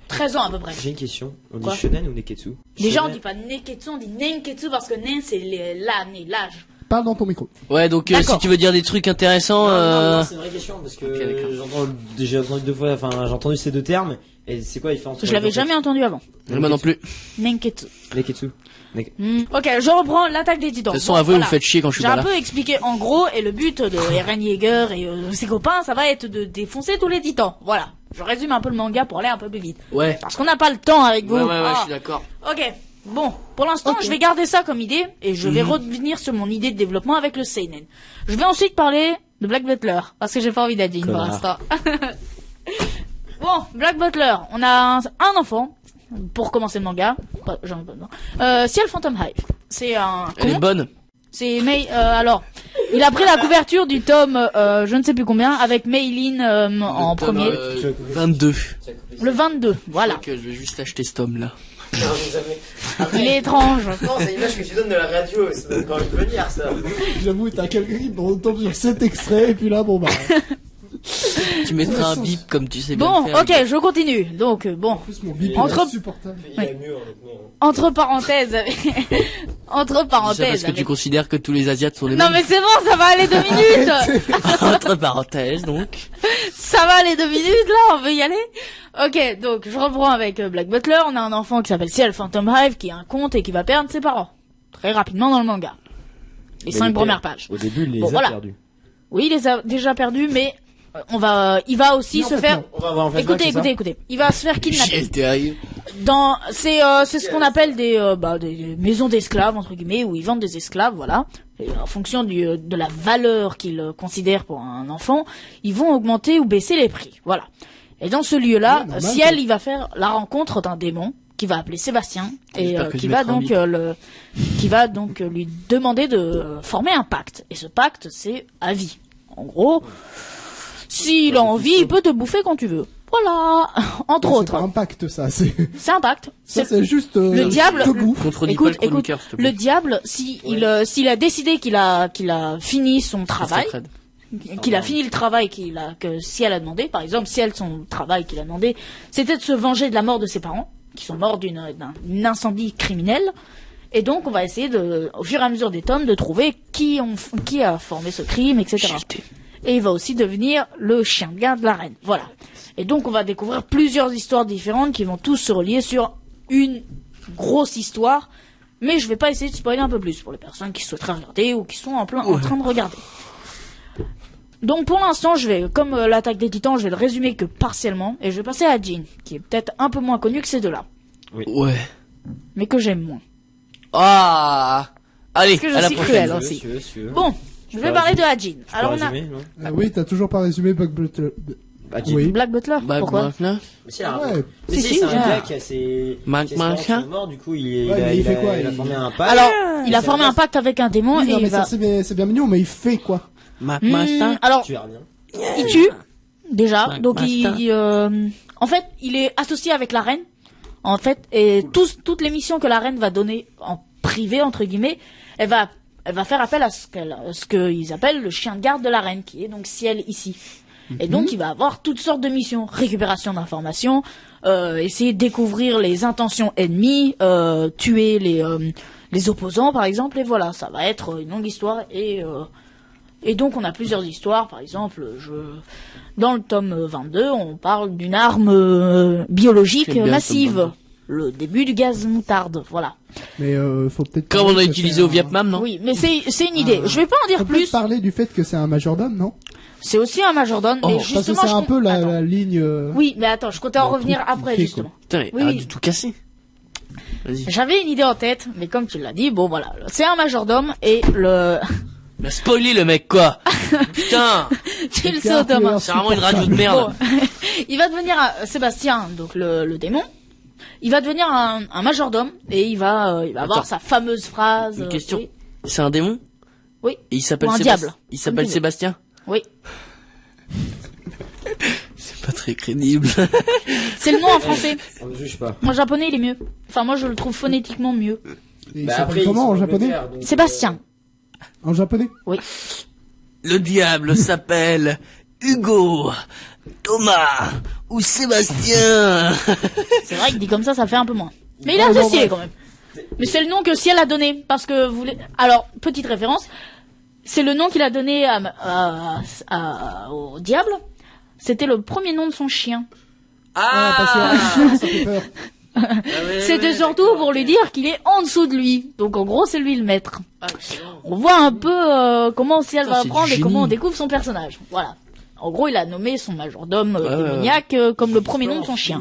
13 ans à peu près. j'ai une question. On dit Quoi shonen ou neketsu? Déjà, on Shonen. dit pas neketsu, on dit nenketsu parce que nen, c'est l'année, l'âge. Parle dans ton micro. Ouais, donc D'accord. si tu veux dire des trucs intéressants, Non, c'est une vraie question parce que Ok, d'accord. j'ai entendu deux fois, enfin j'ai entendu ces deux termes et c'est quoi la différence? Je l'avais jamais entendu avant. moi non plus. De Nenketsu. Neketsu. Ok, je reprends l'attaque des titans. toute façon, avouez, vous faites chier quand je suis J'ai pas un là. peu expliqué en gros, et le but de Eren Yeager et ses copains, ça va être de défoncer tous les titans. Voilà. Je résume un peu le manga pour aller un peu plus vite. Ouais. Parce qu'on n'a pas le temps avec vous. Ouais, Ah. je suis d'accord. Ok. Bon, pour l'instant, Ok. je vais garder ça comme idée, et je vais revenir sur mon idée de développement avec le seinen. Je vais ensuite parler de Black Butler, parce que j'ai pas envie d'être digne pour Connard. l'instant. Bon, Black Butler, on a un enfant, pour commencer le manga. J'en ai pas besoin. Ciel Phantom Hive. C'est un Elle est conte. bonne. C'est alors, il a pris la couverture du tome, je ne sais plus combien, avec Maylin en Le tome, premier. 22. Le 22, voilà. Je crois que je vais juste acheter ce tome là. Il est étrange. Non, c'est l'image que tu donnes de la radio, ça donne quand même venir ça. J'avoue, t'as quelqu'un qui on tombe sur cet extrait, et puis là, bon bah. Tu mettras un bip comme tu sais bien Bon, le faire. ok, je continue. Donc, bon, En plus, mon bip Entre- est insupportable. Il est mieux honnêtement. entre parenthèses, entre C'est ça parenthèses. parce que tu avec- considères que tous les Asiates sont les Non mêmes. mais c'est bon, ça va aller 2 minutes. Entre parenthèses, donc. Ça va aller 2 minutes là, on veut y aller. Ok, donc je reprends avec Black Butler. On a un enfant qui s'appelle Ciel Phantom Hive, qui est un conte et qui va perdre ses parents très rapidement dans le manga. Les 5 premières pages. Au début, il les Bon, a voilà. perdus. Oui, il les a déjà perdus, mais il va aussi Non, en se fait, faire. non. On va voir en fait. Écoutez. Il va se faire kidnapper. JLT arrive. C'est ce qu'on appelle des maisons d'esclaves entre guillemets où ils vendent des esclaves, voilà. Et en fonction de la valeur qu'ils considèrent pour un enfant, ils vont augmenter ou baisser les prix, voilà. Et dans ce lieu-là, Ouais, normal, Ciel, quoi. il va faire la rencontre d'un démon qui va appeler Sébastien et J'espère que qui tu va mettras un donc bip. qui va donc lui demander de former un pacte. Et ce pacte, c'est à vie. En gros, s'il a envie, il peut te bouffer quand tu veux. Voilà, entre C'est autres. pas un pacte, ça. C'est C'est un pacte. ça, C'est- c'est juste. Le diable- te bouffe. Contredis Écoute, pas le chroniqueur, s'il te plaît. le diable, s'il a décidé qu'il a fini son travail, Fred. qu'il a fini le travail que Ciel a demandé, par exemple, Ciel, son travail qu'il a demandé, c'était de se venger de la mort de ses parents, qui sont morts d'un incendie criminel. Et donc, on va essayer au fur et à mesure des tomes, de trouver qui a formé ce crime, etc. et il va aussi devenir le chien de garde de la reine. Voilà. Et donc on va découvrir plusieurs histoires différentes qui vont tous se relier sur une grosse histoire, mais je vais pas essayer de spoiler un peu plus pour les personnes qui souhaiteraient regarder ou qui sont en train de regarder. Donc pour l'instant, comme l'attaque des Titans, je vais le résumer que partiellement, et je vais passer à Jean, qui est peut-être un peu moins connu que ces deux-là, Ouais. mais que j'aime moins. Ah. Allez, Parce que je à la suis prochaine. cruel aussi. Si tu veux. Bon, je vais parler de Jean. Alors on a Oui, t'as toujours pas résumé Black Butler. Oui. Black Butler. Bah, Pourquoi Mais si, alors, Ouais. mais Si, si, si, c'est un j'ai- gars qui a ses Mannequin. ses mort, du coup Ouais, mais il fait quoi, il a il- formé un pacte. Alors, il a c'est formé un un pacte avec un démon Oui, et non, il mais va. ça c'est bien mignon, mais il fait quoi? Alors, Tu verras bien. il tue déjà. Cinq Donc en fait, il est associé avec la reine. En fait, et toutes les missions que la reine va donner en privé entre guillemets, elle va faire appel à ce qu'ils appellent le chien de garde de la reine, qui est donc Ciel ici. Et donc il va avoir toutes sortes de missions, récupération d'informations, essayer de découvrir les intentions ennemies, tuer les opposants par exemple, et voilà, ça va être une longue histoire et donc on a plusieurs histoires, par exemple, dans le tome 22, on parle d'une arme biologique J'aime bien le tome massive, 22. le début du gaz moutarde, voilà. Mais faut peut-être. Comme on parler a que utilisé c'est au un- Vietnam, non? Oui, mais c'est une idée. Je vais pas en dire Faut peut-être plus. parler du fait que c'est un majordome, non? C'est aussi un majordome, mais Parce que Parce que justement c'est un peu la Attends. ligne. Oui, mais attends, je comptais en le revenir truc qu'il après fait, justement. Putain, mais Oui, arrête oui. de tout casser. Vas-y. J'avais une idée en tête, mais comme tu l'as dit, bon voilà, c'est un majordome et le Bah, spoiler le mec, quoi. Putain. tu le sais Car tu es Thomas. C'est vraiment une radio de merde. Bon. Il va devenir Sébastien, donc le démon. Il va devenir un majordome et il va avoir Attends. sa fameuse phrase. Une question. Oui. C'est un démon? Oui. Et il s'appelle Ou un Sébastien. diable. Il Comme s'appelle tu veux. Sébastien? Oui. C'est pas très crédible. C'est le nom en français. On ne juge pas. En japonais, il est mieux. Enfin, moi, je le trouve phonétiquement mieux. Et il Bah, s'appelle après, comment en ils sont japonais? Angleterre, donc, Sébastien. En japonais? Oui. Le diable s'appelle Hugo, Thomas ou Sébastien. C'est vrai que dit comme ça fait un peu moins. Mais il est Oh, assez non, stylé ouais. quand même. Mais c'est le nom que Ciel a donné parce que alors petite référence, c'est le nom qu'il a donné au diable. C'était le premier nom de son chien. Ah, parce que ça fait peur. C'était surtout pour lui dire qu'il est en dessous de lui. Donc en gros c'est lui le maître. On voit un peu comment Ciel Putain, va c'est apprendre du et comment on génie. découvre son personnage. Voilà. En gros il a nommé son majordome Ouais, démoniaque comme le premier nom de son chien.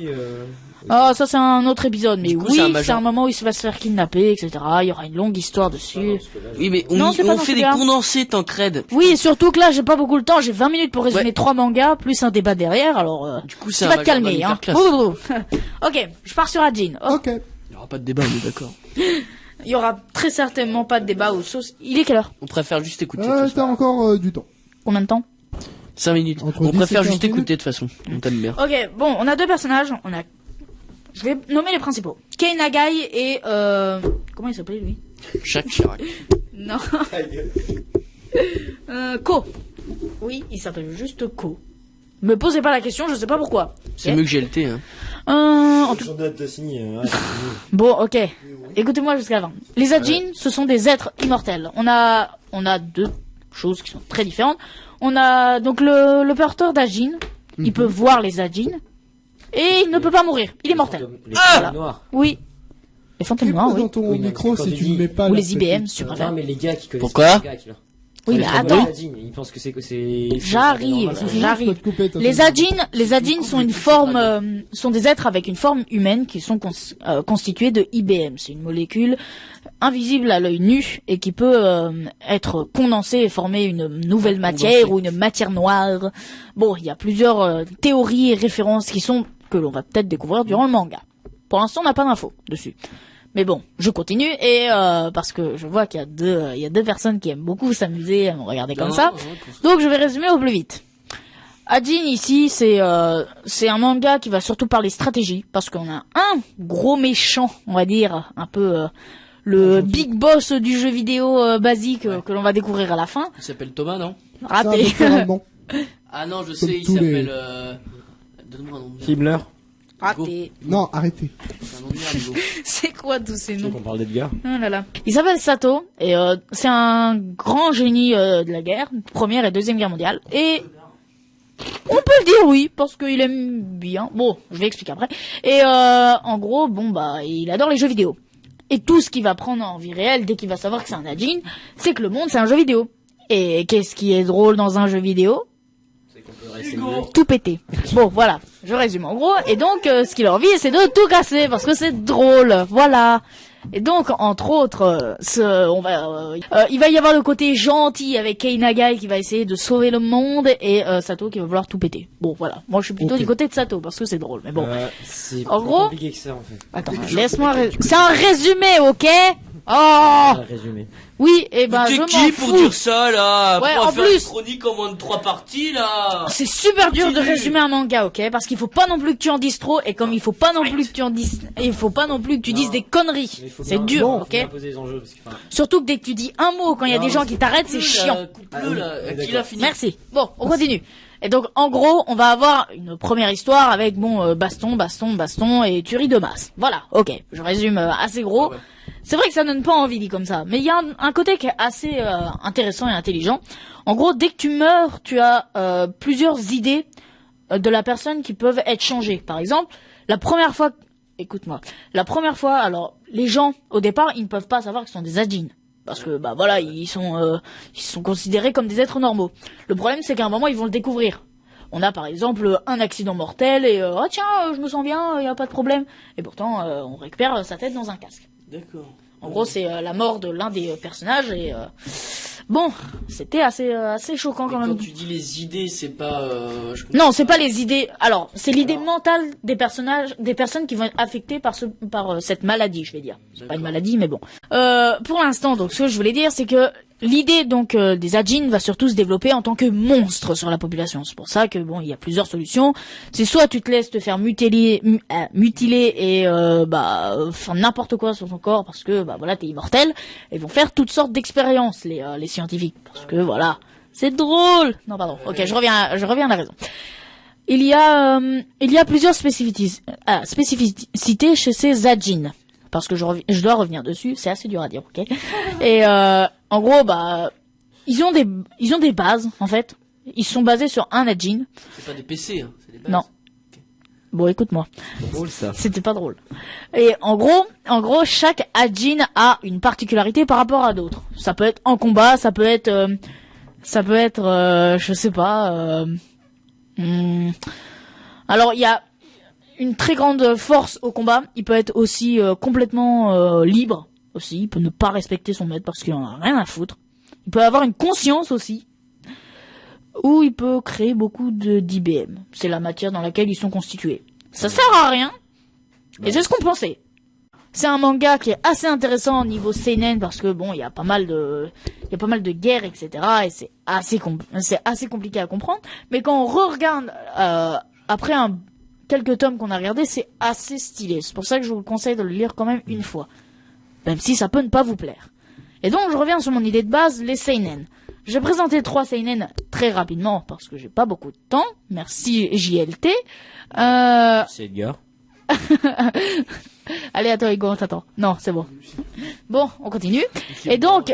Aussi, Ah, ça c'est un autre épisode, mais Du coup, oui, c'est un c'est major- un moment où il se va se faire kidnapper, etc. Il y aura une longue histoire dessus. Oui, mais Non, c'est pas on dans fait des celui-là. condensés tant crède. Oui, et surtout que là, j'ai pas beaucoup le temps, j'ai 20 minutes pour résumer Ouais. 3 mangas, plus un débat derrière, alors Du coup, tu c'est vas un te calmer, majordome hein. hyper classe. Ouh, ouh, ouh. Ok, je pars sur Adjin. Oh, Ok. Il y aura pas de débat, on est d'accord. il y aura très certainement pas de débat ou sauce. Il est quelle heure? On préfère juste écouter. de toute façon. T'as encore du temps. Combien de temps? 5 minutes. Entre On 10 préfère et 15 juste écouter de toute façon. On t'aime bien. Ok, bon, on a deux personnages, je vais nommer les principaux. Kei Nagai et comment il s'appelait lui? Jacques Chirac. Non. Ko. Oui, il s'appelle juste Ko. Me posez pas la question, je sais pas pourquoi. C'est Ok. mieux que GLT, hein. En tout... Journal de signer. Bon, ok. Écoutez-moi jusqu'à la fin. Les Ajin, ce sont des êtres immortels. On a deux choses qui sont très différentes. On a donc le porteur d'Ajin. Il peut voir les Ajin. Et il ne peut pas mourir. Il est mortel. Les Ah fantômes noirs. Oui. Les fantômes noirs, dans oui. ton Oui, non, micro c'est si quand tu tu ne dis- mets pas Ou la les IBM, petite- si tu préfères. Non, mais les gars qui connaissent Pourquoi pas les gars qui leur... Oui, mais Ils attends. Ils pensent que c'est que c'est. J'arrive, c'est normal. j'arrive. Je peux te couper, toi, Les tu- Ajin sont une forme, sont des êtres avec une forme humaine qui sont constitués de IBM. C'est une molécule invisible à l'œil nu et qui peut être condensée et former une nouvelle matière ou une matière noire. Bon, il y a plusieurs théories et références que l'on va peut-être découvrir durant le manga. Pour l'instant, on n'a pas d'infos dessus. Mais bon, je continue et parce que je vois qu'il y a deux personnes qui aiment beaucoup s'amuser à me regarder comme ça. Donc je vais résumer au plus vite. Ajin ici, c'est un manga qui va surtout parler stratégie parce qu'on a un gros méchant, on va dire, un peu le big boss du jeu vidéo basique que l'on va découvrir à la fin. Il s'appelle Thomas, non? C'est un Raté. docteur allemand. Ah non, je sais, il tous les- s'appelle... Donne-moi un nom. Himmler. Raté. Non, arrêtez. C'est un nom de merde, Hugo. C'est quoi tous ces Tu veux noms? qu'on parle d'Edgar? Oh là là. Il s'appelle Sato et c'est un grand génie de la guerre, Première et Deuxième Guerre mondiale. Et on peut le dire oui, parce qu'il aime bien. Bon, je vais expliquer après. Et en gros, bon bah, il adore les jeux vidéo. Et tout ce qu'il va prendre en vie réelle dès qu'il va savoir que c'est un Ajin, c'est que le monde c'est un jeu vidéo. Et qu'est-ce qui est drôle dans un jeu vidéo? C'est qu'on peut rester Tout péter. Bon, voilà, je résume en gros. Et donc, ce qu'il a envie, c'est de tout casser parce que c'est drôle. Voilà. Et donc, entre autres, il va y avoir le côté gentil avec Kei Nagai qui va essayer de sauver le monde et Sato qui va vouloir tout péter. Bon, voilà. Moi, je suis plutôt Ok. du côté de Sato parce que c'est drôle. Mais bon. C'est En plus gros- compliqué que ça, en fait. Attends, laisse-moi. C'est un résumé, ok? Oh. Ah, résumé. Oui, et ben, Mais je t'es m'en qui pour fous. dire ça, là? Ouais, Pour en faire plus- une chronique en moins de 3 parties, là? C'est super dur de Continue. résumer un manga, ok? Parce qu'il faut pas non plus que tu en dises trop, et comme il faut pas non plus que tu en dises, il faut pas non plus que tu dises des conneries. Mais il faut C'est bien- dur, faut ok? bien poser les enjeux, parce que, enfin, Surtout que dès que tu dis un mot, quand il y a Non, des gens mais qui t'arrêtent, c'est chiant. Coupe-le, là. Ah oui, Qui l'a d'accord. fini? Merci. Bon, on continue. Et donc, en gros, on va avoir une première histoire avec, bon, baston, et tuerie de masse. Voilà, ok. Je résume assez gros. Ah ouais. C'est vrai que ça donne pas envie dit comme ça, mais il y a un côté qui est assez intéressant et intelligent. En gros, dès que tu meurs, tu as plusieurs idées de la personne qui peuvent être changées. Par exemple, la première fois, écoute-moi, alors les gens au départ, ils ne peuvent pas savoir qu'ils sont des Ajin. Parce que bah voilà, ils sont considérés comme des êtres normaux. Le problème, c'est qu'à un moment, ils vont le découvrir. On a par exemple un accident mortel et ah tiens, je me sens bien, y a pas de problème. Et pourtant, on récupère sa tête dans un casque. D'accord. En gros, c'est la mort de l'un des personnages et bon, c'était assez choquant Mais quand même. quand tu dis les idées, c'est pas, Non, c'est pas les idées. Alors, c'est l'idée mentale des personnages, des personnes qui vont être affectées par cette maladie, je vais dire. C'est pas une maladie, mais bon. Pour l'instant, donc, ce que je voulais dire, c'est que l'idée donc des Ajin va surtout se développer en tant que monstre sur la population. C'est pour ça que bon, il y a plusieurs solutions. C'est soit tu te laisses te faire mutiler et faire n'importe quoi sur ton corps parce que bah voilà, t'es immortel. Et ils vont faire toutes sortes d'expériences les scientifiques parce que voilà, c'est drôle. Non pardon. Ok, je reviens à la raison. Il y a plusieurs spécificités chez ces Ajin. Parce que je dois revenir dessus, c'est assez dur à dire, ok? Et en gros, bah, ils ont des bases en fait. Ils sont basés sur un Ajin. c'est pas des PC, hein. C'est des bases. Non. Bon, écoute-moi, c'est drôle, ça. c'était pas drôle. Et en gros, chaque Ajin a une particularité par rapport à d'autres. Ça peut être en combat, ça peut être, je sais pas. Alors, il y a une très grande force au combat. Il peut être aussi complètement libre aussi. Il peut ne pas respecter son maître parce qu'il en a rien à foutre. Il peut avoir une conscience aussi. Ou il peut créer beaucoup d'IBM. C'est la matière dans laquelle ils sont constitués. Ça sert à rien. Et c'est ce qu'on pensait. C'est un manga qui est assez intéressant au niveau seinen parce que bon, il y a pas mal de guerres, etc. Et c'est assez compliqué à comprendre. Mais quand on re-regarde après quelques tomes qu'on a regardés, c'est assez stylé. C'est pour ça que je vous conseille de le lire quand même une fois. Même si ça peut ne pas vous plaire. Et donc, je reviens sur mon idée de base, les seinen. Je vais présenter 3 seinen très rapidement parce que j'ai pas beaucoup de temps. Merci JLT. C'est Edgar. Allez, attends, Hugo, on t'attend. Non, c'est bon. Bon, on continue. Et donc,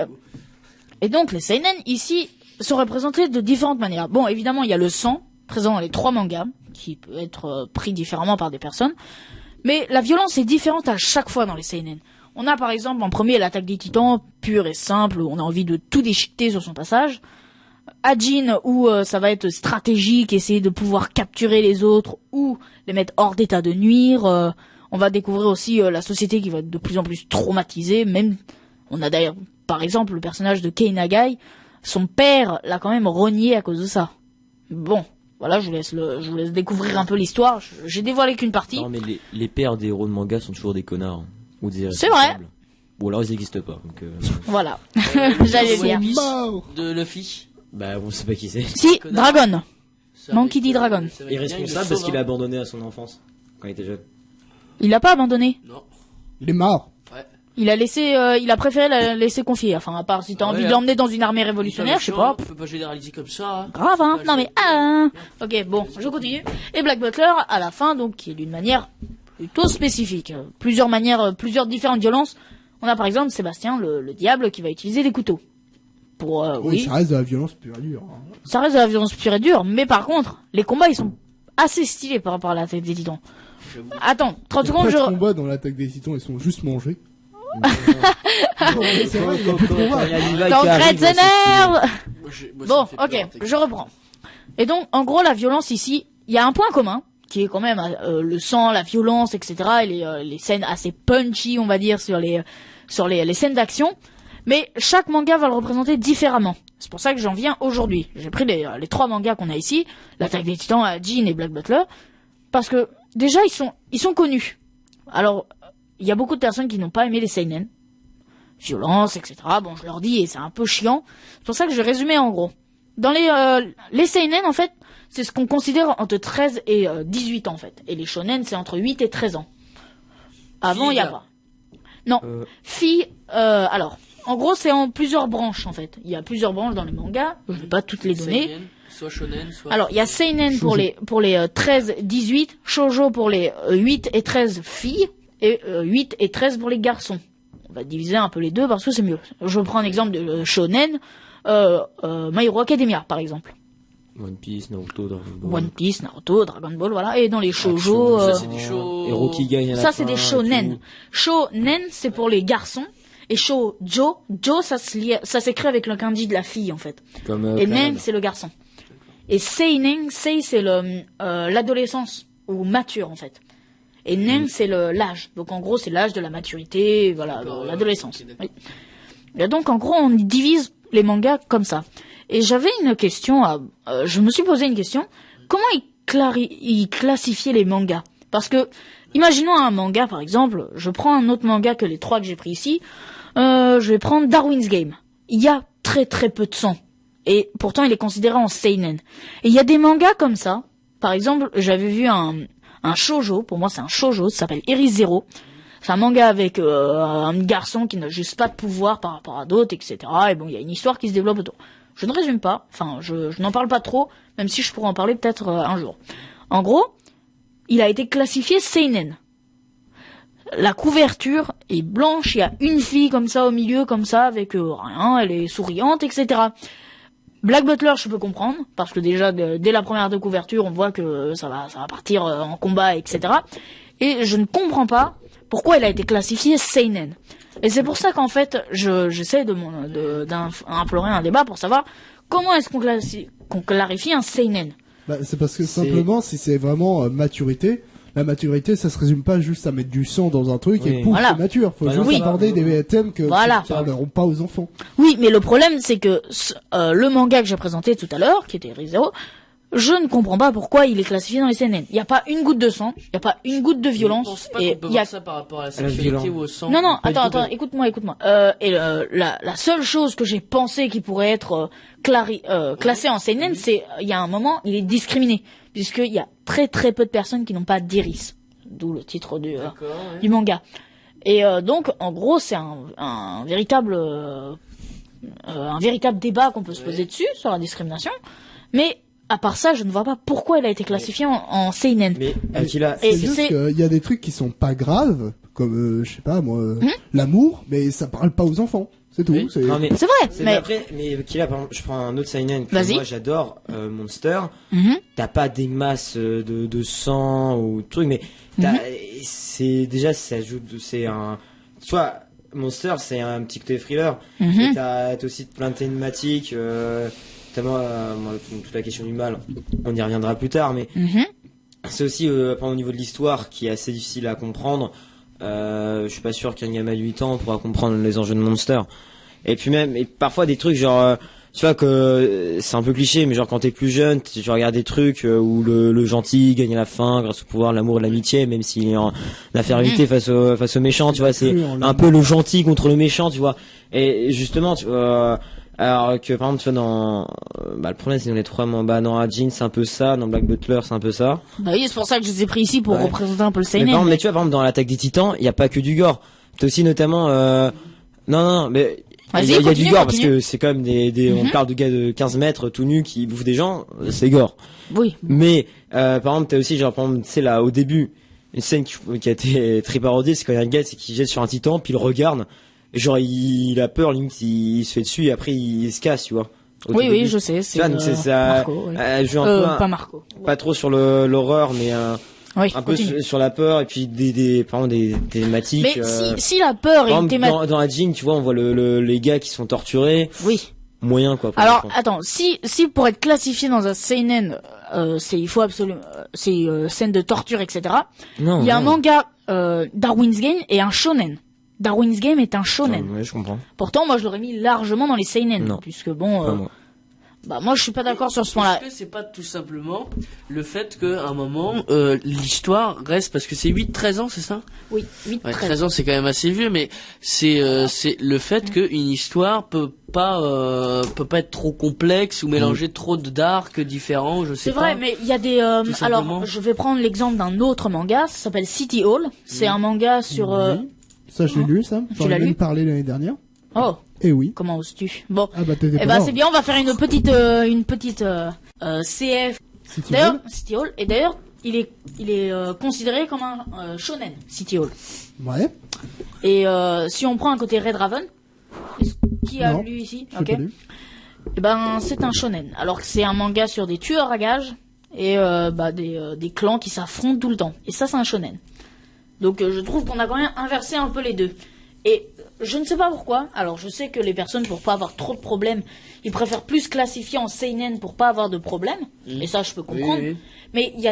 les seinen ici sont représentés de différentes manières. Bon, évidemment, il y a le sang présent dans les 3 mangas qui peut être pris différemment par des personnes. Mais la violence est différente à chaque fois dans les seinen. On a par exemple en premier l'attaque des titans, pure et simple, où on a envie de tout déchiqueter sur son passage. Ajin, où ça va être stratégique, essayer de pouvoir capturer les autres ou les mettre hors d'état de nuire. On va découvrir aussi la société qui va être de plus en plus traumatisée. Même, on a d'ailleurs par exemple le personnage de Kei Nagai, son père l'a quand même renié à cause de ça. Bon, voilà, je vous laisse découvrir un peu l'histoire. J'ai dévoilé qu'une partie. Non, mais les pères des héros de manga sont toujours des connards. Ou des C'est vrai. irresponsables. Ou alors ils n'existent pas. Donc, Voilà, j'allais dire. Mort. De Luffy. bah, on sait pas qui c'est. Si, Connard. Dragon. Ça Monkey va D. être, Dragon. ça va être bien, il le Irresponsable parce sauve, qu'il a hein. abandonné à son enfance quand il était jeune. Il l'a pas abandonné. Non. Il est mort. Ouais. Il a préféré la laisser confier. Enfin, à part si t'as envie de l'emmener dans une armée révolutionnaire, je sais pas. On peut pas généraliser comme ça. Hein. Grave, hein. Non mais, ok, bon, je continue. Et Black Butler, à la fin, donc, qui est d'une manière plutôt spécifique. Plusieurs manières, plusieurs différentes violences. On a par exemple Sébastien, le diable, qui va utiliser des couteaux. Pour, Oui, ça reste de la violence pure et dure. Hein. Ça reste de la violence pure et dure, mais par contre, les combats, ils sont assez stylés par rapport à l'attaque des titans. Attends, 30 secondes, Les combats dans l'attaque des titans, ils sont juste mangés. Non, mais c'est vrai, il y a plus de combats. T'engraines ses nerfs. Moi, ça Bon, me fait peur, ok, t'inquiète. je reprends. Et donc, en gros, la violence ici, il y a un point commun, qui est quand même le sang, la violence, etc. Et les scènes assez punchy, on va dire, sur les scènes d'action. Mais chaque manga va le représenter différemment. C'est pour ça que j'en viens aujourd'hui. J'ai pris les 3 mangas qu'on a ici, l'attaque des titans, Jin et Black Butler, parce que déjà ils sont connus. Alors, il y a beaucoup de personnes qui n'ont pas aimé les seinen, violence, etc. Bon, je leur dis et c'est un peu chiant. C'est pour ça que je vais résumer en gros. Dans les seinen, en fait, c'est ce qu'on considère entre 13 et 18 ans en fait. Et les shonen, c'est entre 8 et 13 ans. Avant, il y a pas. Non, filles. Alors, en gros, c'est en plusieurs branches en fait. Il y a plusieurs branches dans les mangas. Je vais pas toutes les donner. Seinen, soit shonen, soit... Alors, il y a seinen pour les 13-18, shoujo pour les 8 et 13 filles, et 8 et 13 pour les garçons. On va diviser un peu les deux parce que c'est mieux. Je prends un exemple de shonen, My Hero Academia, par exemple. One Piece, Naruto, Dragon Ball. One Piece, Naruto, Dragon Ball, voilà. Et dans les shoujo, Ça, c'est des shows... Héros qui gagne à la ça fin c'est des et shonen. tout. Shonen, c'est pour les garçons. Et shoujo, ça s'écrit avec le kanji de la fille, en fait. Comme, Et Clannad. nen, c'est le garçon. Et seinen, c'est l'adolescence, ou mature, en fait. Et nen, c'est l'âge. Donc, en gros, c'est l'âge de la maturité, voilà, D'accord, ouais. l'adolescence. Ok, d'accord. Oui. Et donc, en gros, on divise les mangas comme ça. Et j'avais une question je me suis posé une question. Comment ils classifiaient les mangas? Parce que, imaginons un manga, par exemple, je prends un autre manga que les 3 que j'ai pris ici, je vais prendre Darwin's Game. Il y a très très peu de sang. Et pourtant, il est considéré en seinen. Et il y a des mangas comme ça. Par exemple, j'avais vu un shoujo, pour moi c'est un shoujo, ça s'appelle Iris Zero. C'est un manga avec un garçon qui n'a juste pas de pouvoir par rapport à d'autres, etc. Et bon, il y a une histoire qui se développe autour. Je ne résume pas, enfin, je n'en parle pas trop, même si je pourrais en parler peut-être un jour. En gros, il a été classifié seinen. La couverture est blanche, il y a une fille comme ça au milieu, comme ça, avec rien, elle est souriante, etc. Black Butler, je peux comprendre, parce que déjà, dès la première de couverture, on voit que ça va partir en combat, etc. Et je ne comprends pas pourquoi il a été classifié seinen. Et c'est pour ça qu'en fait, j'essaie d'implorer un débat pour savoir comment est-ce qu'on clarifie un seinen. Bah, c'est parce que simplement, si c'est vraiment maturité, la maturité, ça se résume pas juste à mettre du sang dans un truc et pouf, Voilà. c'est mature. Faut Bah juste oui. aborder des thèmes que Voilà. ça n'auront pas aux enfants. Oui, mais le problème, c'est que le manga que j'ai présenté tout à l'heure, qui était Re:Zero, je ne comprends pas pourquoi il est classifié dans les seinen. Il n'y a pas une goutte de sang, il n'y a pas une goutte de Je violence, pense pas et qu'on peut il y a voir ça par rapport à la sexualité ou au sang. non, Pas du attends, tout. écoute-moi. La seule chose que j'ai pensé qui pourrait être classée en seinen, c'est il y a un moment, il est discriminé, puisqu'il y a très très peu de personnes qui n'ont pas d'iris, d'où le titre du manga. Et donc, en gros, c'est un véritable débat qu'on peut se poser dessus sur la discrimination. Mais à part ça, je ne vois pas pourquoi il a été classifié en seinen. Mais Akila, Et C'est juste c'est- qu'il y a des trucs qui sont pas graves, comme, je sais pas, moi, l'amour, mais ça parle pas aux enfants. C'est tout. Oui. C'est... non, mais C'est vrai, c'est mais après, mais Akila, par exemple, je prends un autre seinen que Vas-y. moi j'adore, Monster. Mhm. T'as pas des masses de sang ou de trucs, mais c'est déjà ça ajoute, c'est un, tu vois, Monster, c'est un petit côté thriller. Mhm. Et t'as aussi plein de thématiques. Notamment toute la question du mal, on y reviendra plus tard, mais Mhm. c'est aussi au niveau de l'histoire qui est assez difficile à comprendre. Je suis pas sûr qu'un gamin de 8 ans pourra comprendre les enjeux de Monster. Et puis même, et parfois des trucs genre, tu vois que c'est un peu cliché, mais genre quand t'es plus jeune, tu regardes des trucs où le gentil gagne à la fin grâce au pouvoir, l'amour et l'amitié, même s'il est en infériorité face au méchant, tu vois, c'est un peu le gentil contre le méchant, tu vois. Et justement, tu vois, alors que par exemple, tu vois, dans, le problème c'est dans les 3 mangas, dans Ajin c'est un peu ça, dans Black Butler c'est un peu ça. bah oui, c'est pour ça que je les ai pris ici pour Ouais. représenter un peu le Mais, par seinen. exemple, mais tu vois, par exemple, dans l'attaque des titans, il y a pas que du gore. T'as aussi notamment, non, mais Vas-y, il y a du continue, gore continue. parce que c'est quand même on parle de gars de 15 mètres tout nus qui bouffent des gens, c'est gore. Oui. Mais, par exemple, t'as aussi, genre, par exemple, tu sais, là, au début, une scène qui a été très parodiée, c'est quand il y a un gars, c'est qui jette sur un titan, puis il le regarde, et genre, il a peur, limite, il se fait dessus, et après, il se casse, tu vois. Au tout Oui, début. je sais. C'est Tu vois, donc c'est ça, Marco, oui. joue un peu, pas Marco. pas trop sur l'horreur, mais Oui, un peu continue. sur la peur, et puis par exemple, des thématiques. Mais si la peur par est une exemple, thématique... dans la Jing, tu vois, on voit les gars qui sont torturés, Oui. moyen, quoi. pour Alors, l'enfant. attends, si pour être classifié dans un seinen, il faut absolument, c'est scène de torture, etc. Non, Il y a un non. manga Darwin's Game et un shonen. Darwin's Game est un shonen. Ouais, je comprends. Pourtant, moi, je l'aurais mis largement dans les seinen, Non. puisque bon, Pas moi. bah moi, je suis pas d'accord sur ce point-là. Est-ce que c'est pas tout simplement le fait qu'à un moment, l'histoire reste, parce que c'est 8-13 ans, c'est ça? Oui, 8, Ouais, 13. 13 ans, c'est quand même assez vieux, mais c'est le fait qu'une histoire peut pas être trop complexe ou mélanger trop d'arcs différents, je sais C'est pas. vrai, mais il y a des. Tout simplement. Alors, je vais prendre l'exemple d'un autre manga. Ça s'appelle City Hall. C'est un manga sur. Oui. Ça, je l'ai lu, ça. Tu l'as lu parlé l'année dernière. Oh, Et oui. comment oses-tu? Bon. Ah bah t'étais Eh pas ben là. c'est bien. On va faire une petite CF. City D'ailleurs, Hall. City Hall. Et d'ailleurs, il est considéré comme un shonen. City Hall. Ouais. Et si on prend un côté Red Raven, qui a Non, lu ici? Je l'ai pas lu. Eh ben, c'est un shonen. Alors que c'est un manga sur des tueurs à gages et des clans qui s'affrontent tout le temps. Et ça, c'est un shonen. Donc, je trouve qu'on a quand même inversé un peu les deux. Et je ne sais pas pourquoi. Alors, je sais que les personnes, pour pas avoir trop de problèmes, ils préfèrent plus classifier en seinen pour pas avoir de problèmes. Et ça, je peux comprendre. Oui. Mais il y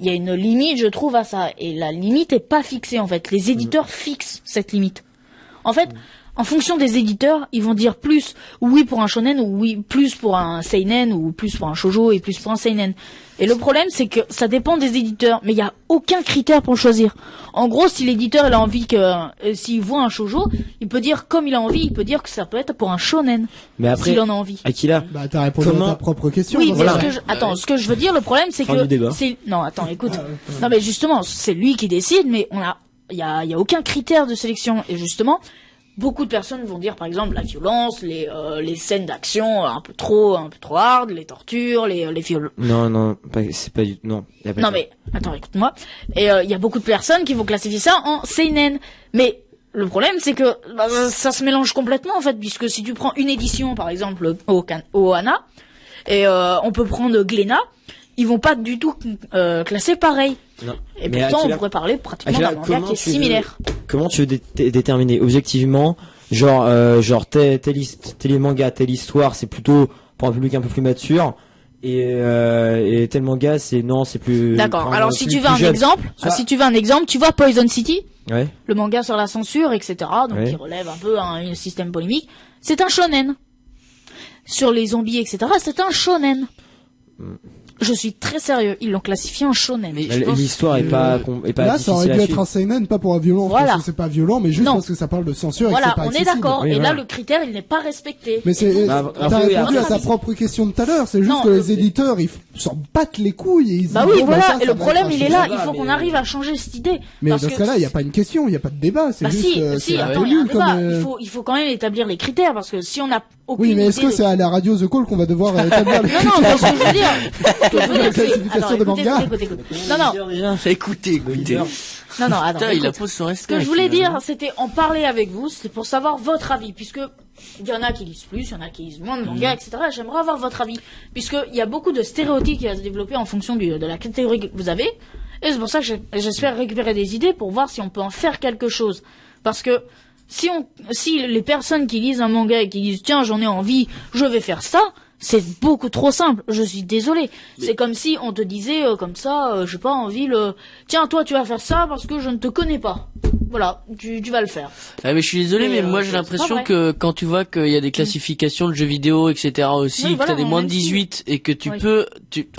a une limite, je trouve, à ça. Et la limite est pas fixée, en fait. Les éditeurs fixent cette limite. En fait, en fonction des éditeurs, ils vont dire plus oui pour un shonen ou oui plus pour un seinen ou plus pour un shoujo et plus pour un seinen. Et le problème, c'est que ça dépend des éditeurs, mais il y a aucun critère pour le choisir. En gros, si l'éditeur il a envie s'il voit un shoujo, il peut dire comme il a envie, il peut dire que ça peut être pour un shonen Mais après, s'il en a envie. Akila, Bah t'as répondu Comment- à ta propre question. Oui, dans mais ce voilà. cas. ce que je veux dire, le problème, c'est Fin que du débat. non, attends, écoute. Non, mais justement, c'est lui qui décide, mais il y a aucun critère de sélection. Et justement, beaucoup de personnes vont dire, par exemple, la violence, les scènes d'action un peu trop hard, les tortures, les viols. non, c'est pas du, non. Y a pas Non de- mais attends, écoute-moi. Et il y a beaucoup de personnes qui vont classifier ça en seinen. Mais le problème, c'est que ça se mélange complètement en fait, puisque si tu prends une édition, par exemple, au Hana, et on peut prendre Glénat, ils vont pas du tout classer pareil. Non. Et Mais pourtant, Akila- on pourrait parler pratiquement Akila, d'un manga comment qui est tu veux- similaire. Comment tu veux déterminer objectivement, genre tel manga, telle histoire, c'est plutôt pour un public un peu plus mature, et tel manga, c'est plus. D'accord. pour Alors un si public tu veux un plus jeune. exemple, tu vois Poison City, Ouais. le manga sur la censure, etc. Donc Ouais. qui relève un peu un système polémique. C'est un shonen. Sur les zombies, etc. C'est un shonen. Je suis très sérieux. Ils l'ont classifié en shonen. Mais Bah, je pense L'histoire est pas Là, ça aurait difficile dû à être un suivre. seinen, pas pour la violence, Voilà. parce que c'est pas violent, mais juste Non. parce que ça parle de censure et Voilà, que c'est pas on est accessible. d'accord. Oui, Et voilà. là, le critère, il n'est pas respecté. Mais c'est, Bah, t'as après, oui, répondu après, à ta propre question de tout à l'heure, c'est juste Non, que les éditeurs, ils s'en battent les couilles et ils Bah disent, oui, bon, voilà. ça, Et ça le va problème, être un il est shit. là. ça Il va, faut mais- qu'on arrive à changer cette idée. Mais Parce dans ce que cas-là, il n'y a pas une question, il n'y a pas de débat, c'est Bah juste, si, c'est un attends, peu il y a un nul débat. comme, Il faut quand même établir les critères parce que si on a aucune Oui, mais est-ce idée que de- c'est à la radio The Call qu'on va devoir établir les Non, non, mais ce que je veux dire, La c'est... classification Attends, des mangas. écoutez. Non, non, Écoutez. non, attends. Putain, il écoute. impose son Ce respect. que je voulais finalement. dire, c'était en parler avec vous, c'était pour savoir votre avis, puisque il y en a qui lisent plus, il y en a qui lisent moins de mangas, etc. J'aimerais avoir votre avis, puisque il y a beaucoup de stéréotypes qui vont se développer en fonction de la catégorie que vous avez, et c'est pour ça que j'espère récupérer des idées pour voir si on peut en faire quelque chose, parce que si les personnes qui lisent un manga et qui disent tiens j'en ai envie, je vais faire ça. C'est beaucoup trop simple, je suis désolé. C'est comme si on te disait comme ça, j'ai pas envie tiens toi tu vas faire ça parce que je ne te connais pas. Voilà, tu vas le faire. Ah, mais je suis désolé, Mais, mais moi j'ai c'est pas l'impression vrai. que quand tu vois qu'il y a des classifications de jeux vidéo, etc. aussi, Oui, que voilà, t'as des mais moins de même si- 18 et que tu Oui. peux,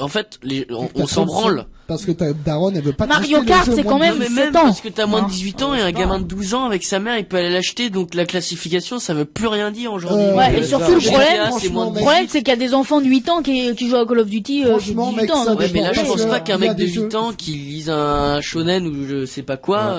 en fait, on s'en branle. Parce que ta daronne, elle veut pas Mario t'acheter les Kart, jeux c'est moins quand de même Non, mais 18. même 17 ans. parce que t'as moins de Hein. 18 ans et un gamin de 12 ans avec sa mère, il peut aller l'acheter, donc la classification, ça veut plus rien dire aujourd'hui. Ouais, et surtout, le problème, c'est moins de Le problème, c'est qu'il y a des enfants de 8 ans qui jouent à Call of Duty, qui ont Franchement, 18 mec, ans. ça donc Ouais, mais là, je Parce pense que pas qu'un il y a mec de des jeux- 8 ans qui lise un shonen ou je sais pas quoi,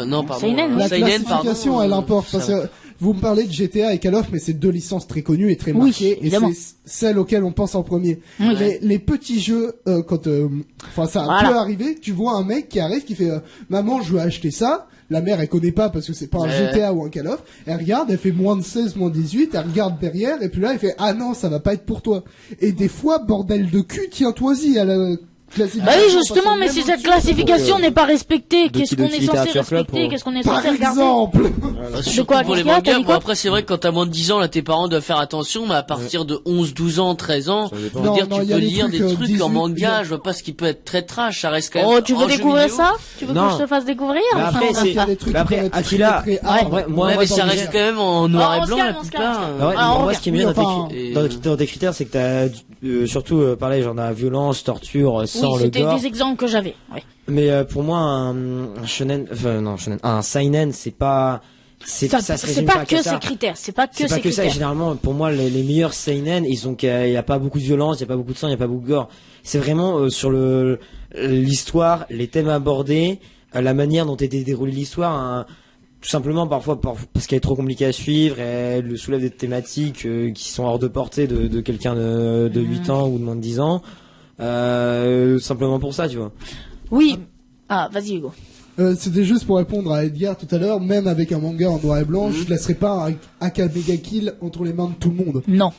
non, Ça Seinen. La Seinen, classification, pardon, elle importe parce que vous me parlez de GTA et Call of, mais c'est deux licences très connues et très Oui, marquées, et évidemment. c'est celles auxquelles on pense en premier. Oui. Les petits jeux, enfin ça Voilà. peut arriver, tu vois un mec qui arrive qui fait maman, je veux acheter ça. La mère, elle connaît pas parce que c'est pas un GTA ou un Call of. Elle regarde, elle fait moins de 16, moins de 18, elle regarde derrière, et puis là, elle fait, ah non, ça va pas être pour toi. Et des fois, bordel de cul, tiens-toi-y à la classification. Bah oui, justement, parce que mais même si au-dessus, cette classification n'est pas respectée, qu'est-ce qu'on est Doki censé Literature Club respecter? pour- Qu'est-ce qu'on est par censé regarder? exemple. Surtout quoi, pour les qu'est-ce qu'il y a, t'as mangas. dit Bon, quoi après, c'est vrai que quand t'as moins de 10 ans, là, tes parents doivent faire attention, mais à partir de 11, 12 ans, 13 ans, Ça je dépend. veux dire, Non, tu y a peux les lire trucs, des trucs 18, en y a- manga, je vois pas ce qui peut être très trash, ça reste quand même. Oh, tu veux un jeu découvrir vidéo. ça? Tu veux Non. que je te fasse découvrir? Mais après, Enfin, c'est- Il y a des trucs mais après, qui peuvent être Akira, très hard. en vrai, moi, Ouais, moi, mais dans ça le- reste quand même en noir on et se blanc, calme, la on se calme, plupart. on se calme. Ah ouais, Alors, on moi, revient. ce qui est bien Enfin, dans tes critères, c'est que t'as surtout pareil, genre la violence, torture, sang, Oui, le c'était gore. des exemples que j'avais. Oui. Mais pour moi, un shonen, un seinen, c'est pas, ça se C'est résume pas qu'à que ça. ces critères. C'est pas que C'est pas ces que ça. Et critères. généralement, pour moi, les meilleurs seinen, il y a pas beaucoup de violence, il y a pas beaucoup de sang, il y a pas beaucoup de gore. C'est vraiment sur l'histoire, les thèmes abordés, la manière dont était déroulée l'histoire. Tout simplement, parfois, parce qu'elle est trop compliquée à suivre, et elle soulève des thématiques qui sont hors de portée de quelqu'un de 8 ans ou de moins de 10 ans. Simplement pour ça, tu vois. Oui. Ah, vas-y, Hugo. C'était juste pour répondre à Edgar tout à l'heure, même avec un manga en noir et blanc, je laisserai pas un Akabega Kill entre les mains de tout le monde. Non.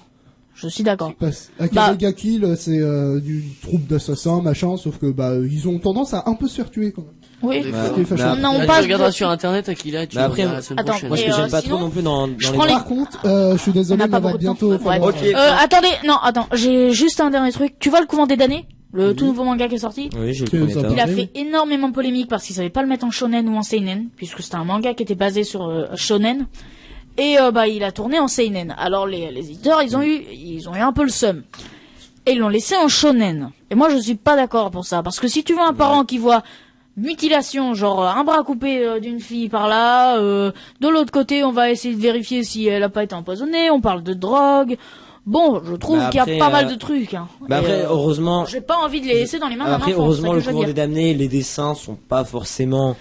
Je suis d'accord. Parce Akabega Kill, c'est une troupe d'assassins, machin, sauf que ils ont tendance à un peu se faire tuer quand même. Oui. Des Bah, Ce qui est fâcheux. mais Non, on Là, tu passe regarderas de- sur internet, Akila, et tu Mais après, regarderas la semaine attends, prochaine. Moi, ce Et, que j'aime pas sinon- trop non plus dans les prends les- Par contre, je suis désolé, On n'a mais pas on va beaucoup de bientôt temps. Ouais. falloir- Ok. Attendez, non, attends, j'ai juste un dernier truc. Tu vois le couvent des damnés? Le tout nouveau manga qui est sorti? Oui, j'ai Que le premier ça tome. Il a Oui. fait énormément de polémique parce qu'il savait pas le mettre en shonen ou en seinen, puisque c'était un manga qui était basé sur shonen. Et il a tourné en seinen. Alors les éditeurs, ils ont eu un peu le seum. Et ils l'ont laissé en shonen. Et moi je suis pas d'accord pour ça, parce que si tu vois un parent qui voit mutilation, genre un bras coupé d'une fille par là, de l'autre côté on va essayer de vérifier si elle a pas été empoisonnée, on parle de drogue. Bon, je trouve Bah qu'il y a après, pas mal de trucs. Hein. Bah Et, après, heureusement, j'ai pas envie de les laisser dans les mains d'un après, enfant. heureusement, le c'est ça que je couvent veux des dire. damnés, les dessins sont pas forcément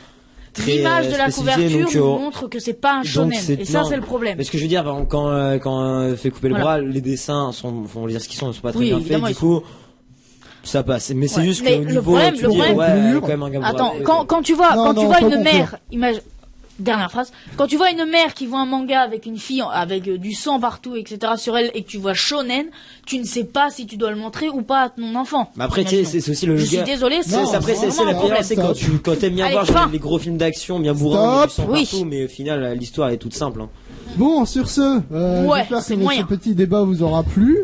très L'image de la spécifiés, couverture donc, nous montre que c'est pas un donc shonen. c'est- Et ça, non. c'est le problème. Mais ce que je veux dire, par exemple, quand fait couper le Voilà. bras, les dessins faut dire ce qu'ils sont pas très Oui, bien faits, évidemment, du ils coup, ça passe. Mais c'est Ouais. juste Mais qu'au le niveau, problème- tu le dis, problème- ouais, Conclure. quand même un gars Attends, ouais, quand tu vois, Non, quand non, tu vois faut une conclure. mère, dernière phrase, quand tu vois une mère qui voit un manga avec une fille avec du sang partout, etc. sur elle, et que tu vois shonen, tu ne sais pas si tu dois le montrer ou pas à ton enfant. Mais après, tu sais, Imaginons. c'est aussi le Je suis gars. désolé, C'est c'est après, c'est vraiment la un pire, problème. c'est quand t'aimes bien Allez, voir fin. genre, les gros films d'action bien bourrins, du sang Oui. partout, mais au final, l'histoire est toute simple. Hein. Bon, sur ce, Ouais, j'espère c'est que moyen. ce petit débat vous aura plu,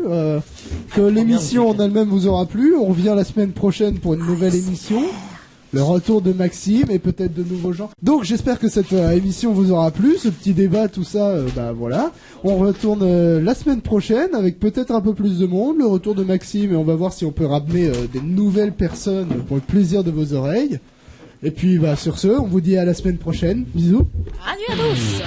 que l'émission en elle-même vous aura plu. On revient la semaine prochaine pour une nouvelle émission. Le retour de Maxime et peut-être de nouveaux gens. Donc j'espère que cette émission vous aura plu, ce petit débat, tout ça, voilà. On retourne la semaine prochaine avec peut-être un peu plus de monde, le retour de Maxime, et on va voir si on peut ramener des nouvelles personnes pour le plaisir de vos oreilles. Et puis sur ce, on vous dit à la semaine prochaine. Bisous. Adieu à tous.